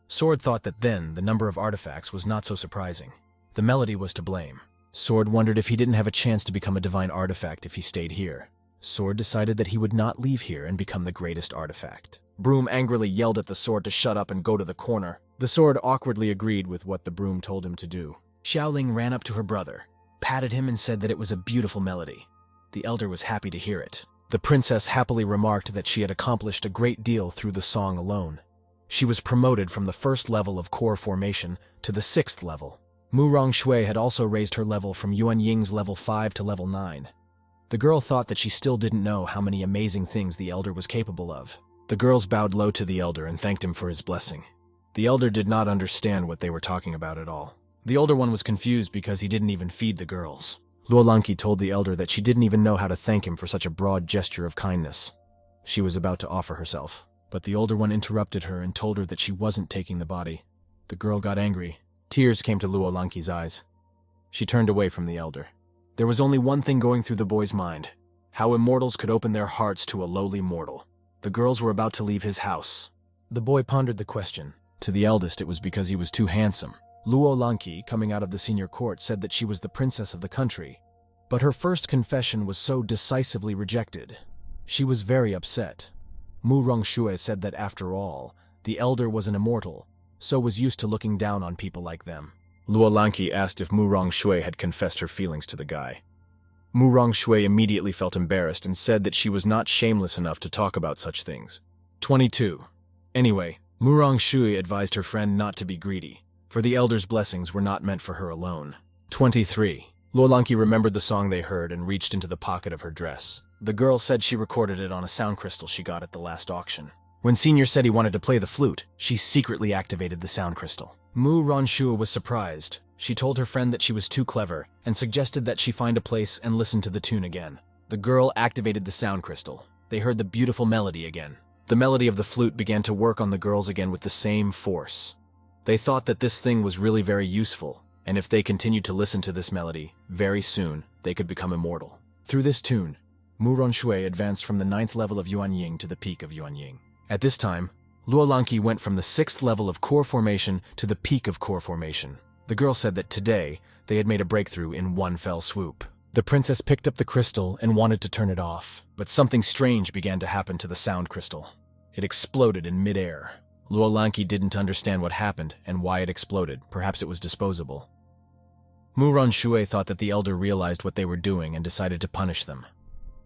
Sword thought that then the number of artifacts was not so surprising. The melody was to blame. Sword wondered if he didn't have a chance to become a divine artifact if he stayed here. Sword decided that he would not leave here and become the greatest artifact. Broom angrily yelled at the sword to shut up and go to the corner. The sword awkwardly agreed with what the broom told him to do. Xiaoling ran up to her brother, patted him and said that it was a beautiful melody. The elder was happy to hear it. The princess happily remarked that she had accomplished a great deal through the song alone. She was promoted from the first level of core formation to the 6th level. Mu Rongshui had also raised her level from Yuan Ying's level 5 to level 9. The girl thought that she still didn't know how many amazing things the elder was capable of. The girls bowed low to the elder and thanked him for his blessing. The elder did not understand what they were talking about at all. The older one was confused because he didn't even feed the girls. Luo Lanqing told the elder that she didn't even know how to thank him for such a broad gesture of kindness. She was about to offer herself, but the older one interrupted her and told her that she wasn't taking the body. The girl got angry. Tears came to Luo Lanqing's eyes. She turned away from the elder. There was only one thing going through the boy's mind: how immortals could open their hearts to a lowly mortal. The girls were about to leave his house. The boy pondered the question. To the eldest, it was because he was too handsome. Luo Lanqing, coming out of the senior court, said that she was the princess of the country. But her first confession was so decisively rejected. She was very upset. Mu Rongshui said that after all, the elder was an immortal, so was used to looking down on people like them. Luo Lanqing asked if Mu Rongshui had confessed her feelings to the guy. Mu Rongshui immediately felt embarrassed and said that she was not shameless enough to talk about such things. 22. Anyway, Mu Rongshui advised her friend not to be greedy, for the elder's blessings were not meant for her alone. 23. Luo Lanqing remembered the song they heard and reached into the pocket of her dress. The girl said she recorded it on a sound crystal she got at the last auction. When Senior said he wanted to play the flute, she secretly activated the sound crystal. Mu Ronshua was surprised. She told her friend that she was too clever and suggested that she find a place and listen to the tune again. The girl activated the sound crystal. They heard the beautiful melody again. The melody of the flute began to work on the girls again with the same force. They thought that this thing was really very useful, and if they continued to listen to this melody, very soon they could become immortal. Through this tune, Mu Ronshui advanced from the 9th level of Yuanying to the peak of Yuanying. At this time, Luolanqi went from the 6th level of core formation to the peak of core formation. The girl said that today they had made a breakthrough in one fell swoop. The princess picked up the crystal and wanted to turn it off, but something strange began to happen to the sound crystal. It exploded in midair. Luolanqi didn't understand what happened and why it exploded. Perhaps it was disposable. Mu Ronshui thought that the elder realized what they were doing and decided to punish them.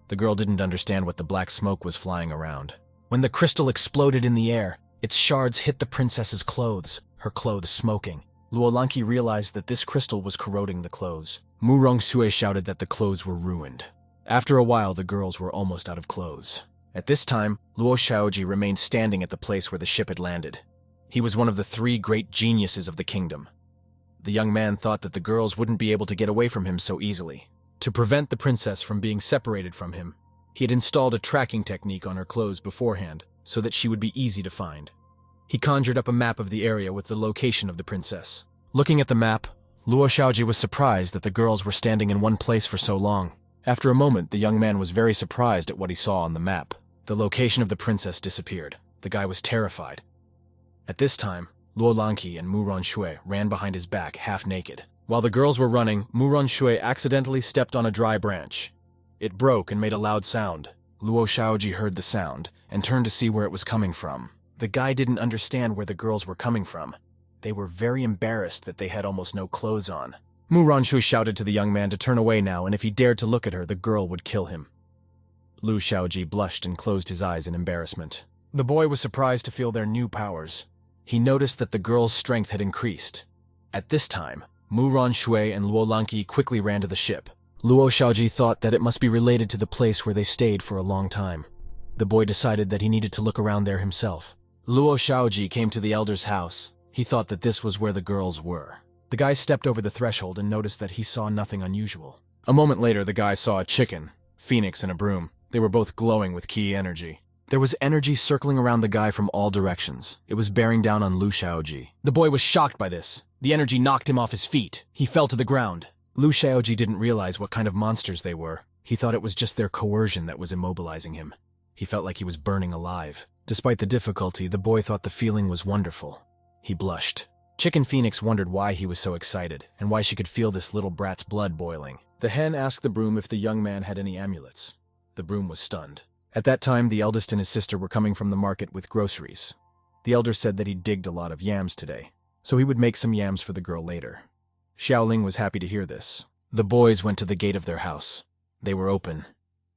The girl didn't understand what the black smoke was flying around. When the crystal exploded in the air, its shards hit the princess's clothes, her clothes smoking. Luolanqi realized that this crystal was corroding the clothes. Mu Ronshui shouted that the clothes were ruined. After a while, the girls were almost out of clothes. At this time, Luo Xiaoji remained standing at the place where the ship had landed. He was one of the 3 great geniuses of the kingdom. The young man thought that the girls wouldn't be able to get away from him so easily. To prevent the princess from being separated from him, he had installed a tracking technique on her clothes beforehand so that she would be easy to find. He conjured up a map of the area with the location of the princess. Looking at the map, Luo Xiaoji was surprised that the girls were standing in one place for so long. After a moment, the young man was very surprised at what he saw on the map. The location of the princess disappeared. The guy was terrified. At this time, Luolanqi and Mu Ronshui ran behind his back, half naked. While the girls were running, Mu Ronshui accidentally stepped on a dry branch. It broke and made a loud sound. Luo Xiaoji heard the sound and turned to see where it was coming from. The guy didn't understand where the girls were coming from. They were very embarrassed that they had almost no clothes on. Mu Ronshui shouted to the young man to turn away now, and if he dared to look at her, the girl would kill him. Lu Xiaoji blushed and closed his eyes in embarrassment. The boy was surprised to feel their new powers. He noticed that the girl's strength had increased. At this time, Mu Ronshui and Luolanqi quickly ran to the ship. Luo Xiaoji thought that it must be related to the place where they stayed for a long time. The boy decided that he needed to look around there himself. Luo Xiaoji came to the elder's house. He thought that this was where the girls were. The guy stepped over the threshold and noticed that he saw nothing unusual. A moment later, the guy saw a chicken, Phoenix, and a broom. They were both glowing with ki energy. There was energy circling around the guy from all directions. It was bearing down on Lu Xiaoji. The boy was shocked by this. The energy knocked him off his feet. He fell to the ground. Lu Xiaoji didn't realize what kind of monsters they were. He thought it was just their coercion that was immobilizing him. He felt like he was burning alive. Despite the difficulty, the boy thought the feeling was wonderful. He blushed. Chicken Phoenix wondered why he was so excited, and why she could feel this little brat's blood boiling. The hen asked the broom if the young man had any amulets. The broom was stunned. At that time, the eldest and his sister were coming from the market with groceries. The elder said that he digged a lot of yams today, so he would make some yams for the girl later. Xiaoling was happy to hear this. The boys went to the gate of their house. They were open.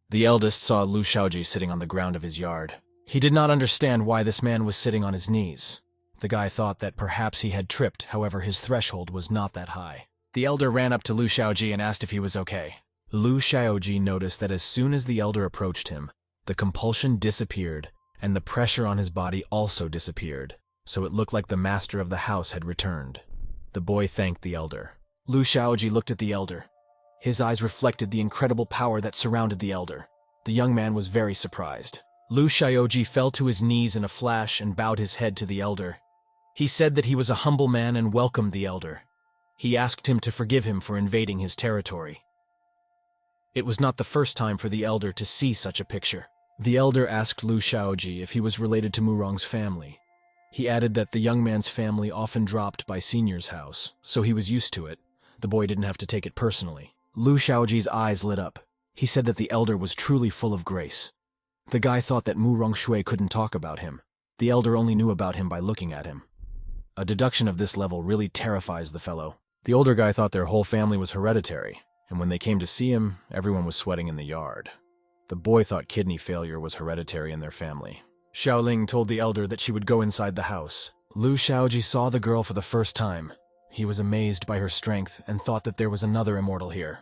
The eldest saw Lu Xiaoji sitting on the ground of his yard. He did not understand why this man was sitting on his knees. The guy thought that perhaps he had tripped, however his threshold was not that high. The elder ran up to Lu Xiaoji and asked if he was okay. Lu Xiaoji noticed that as soon as the elder approached him, the compulsion disappeared, and the pressure on his body also disappeared, so it looked like the master of the house had returned. The boy thanked the elder. Lu Xiaoji looked at the elder. His eyes reflected the incredible power that surrounded the elder. The young man was very surprised. Lu Xiaoji fell to his knees in a flash and bowed his head to the elder. He said that he was a humble man and welcomed the elder. He asked him to forgive him for invading his territory. It was not the first time for the elder to see such a picture. The elder asked Lu Xiaoji if he was related to Murong's family. He added that the young man's family often dropped by Senior's house, so he was used to it. The boy didn't have to take it personally. Lu Xiaoji's eyes lit up. He said that the elder was truly full of grace. The guy thought that Mu Rongshui couldn't talk about him. The elder only knew about him by looking at him. A deduction of this level really terrifies the fellow. The older guy thought their whole family was hereditary, and when they came to see him, everyone was sweating in the yard. The boy thought kidney failure was hereditary in their family. Xiaoling told the elder that she would go inside the house. Lu Xiaoji saw the girl for the first time. He was amazed by her strength and thought that there was another immortal here.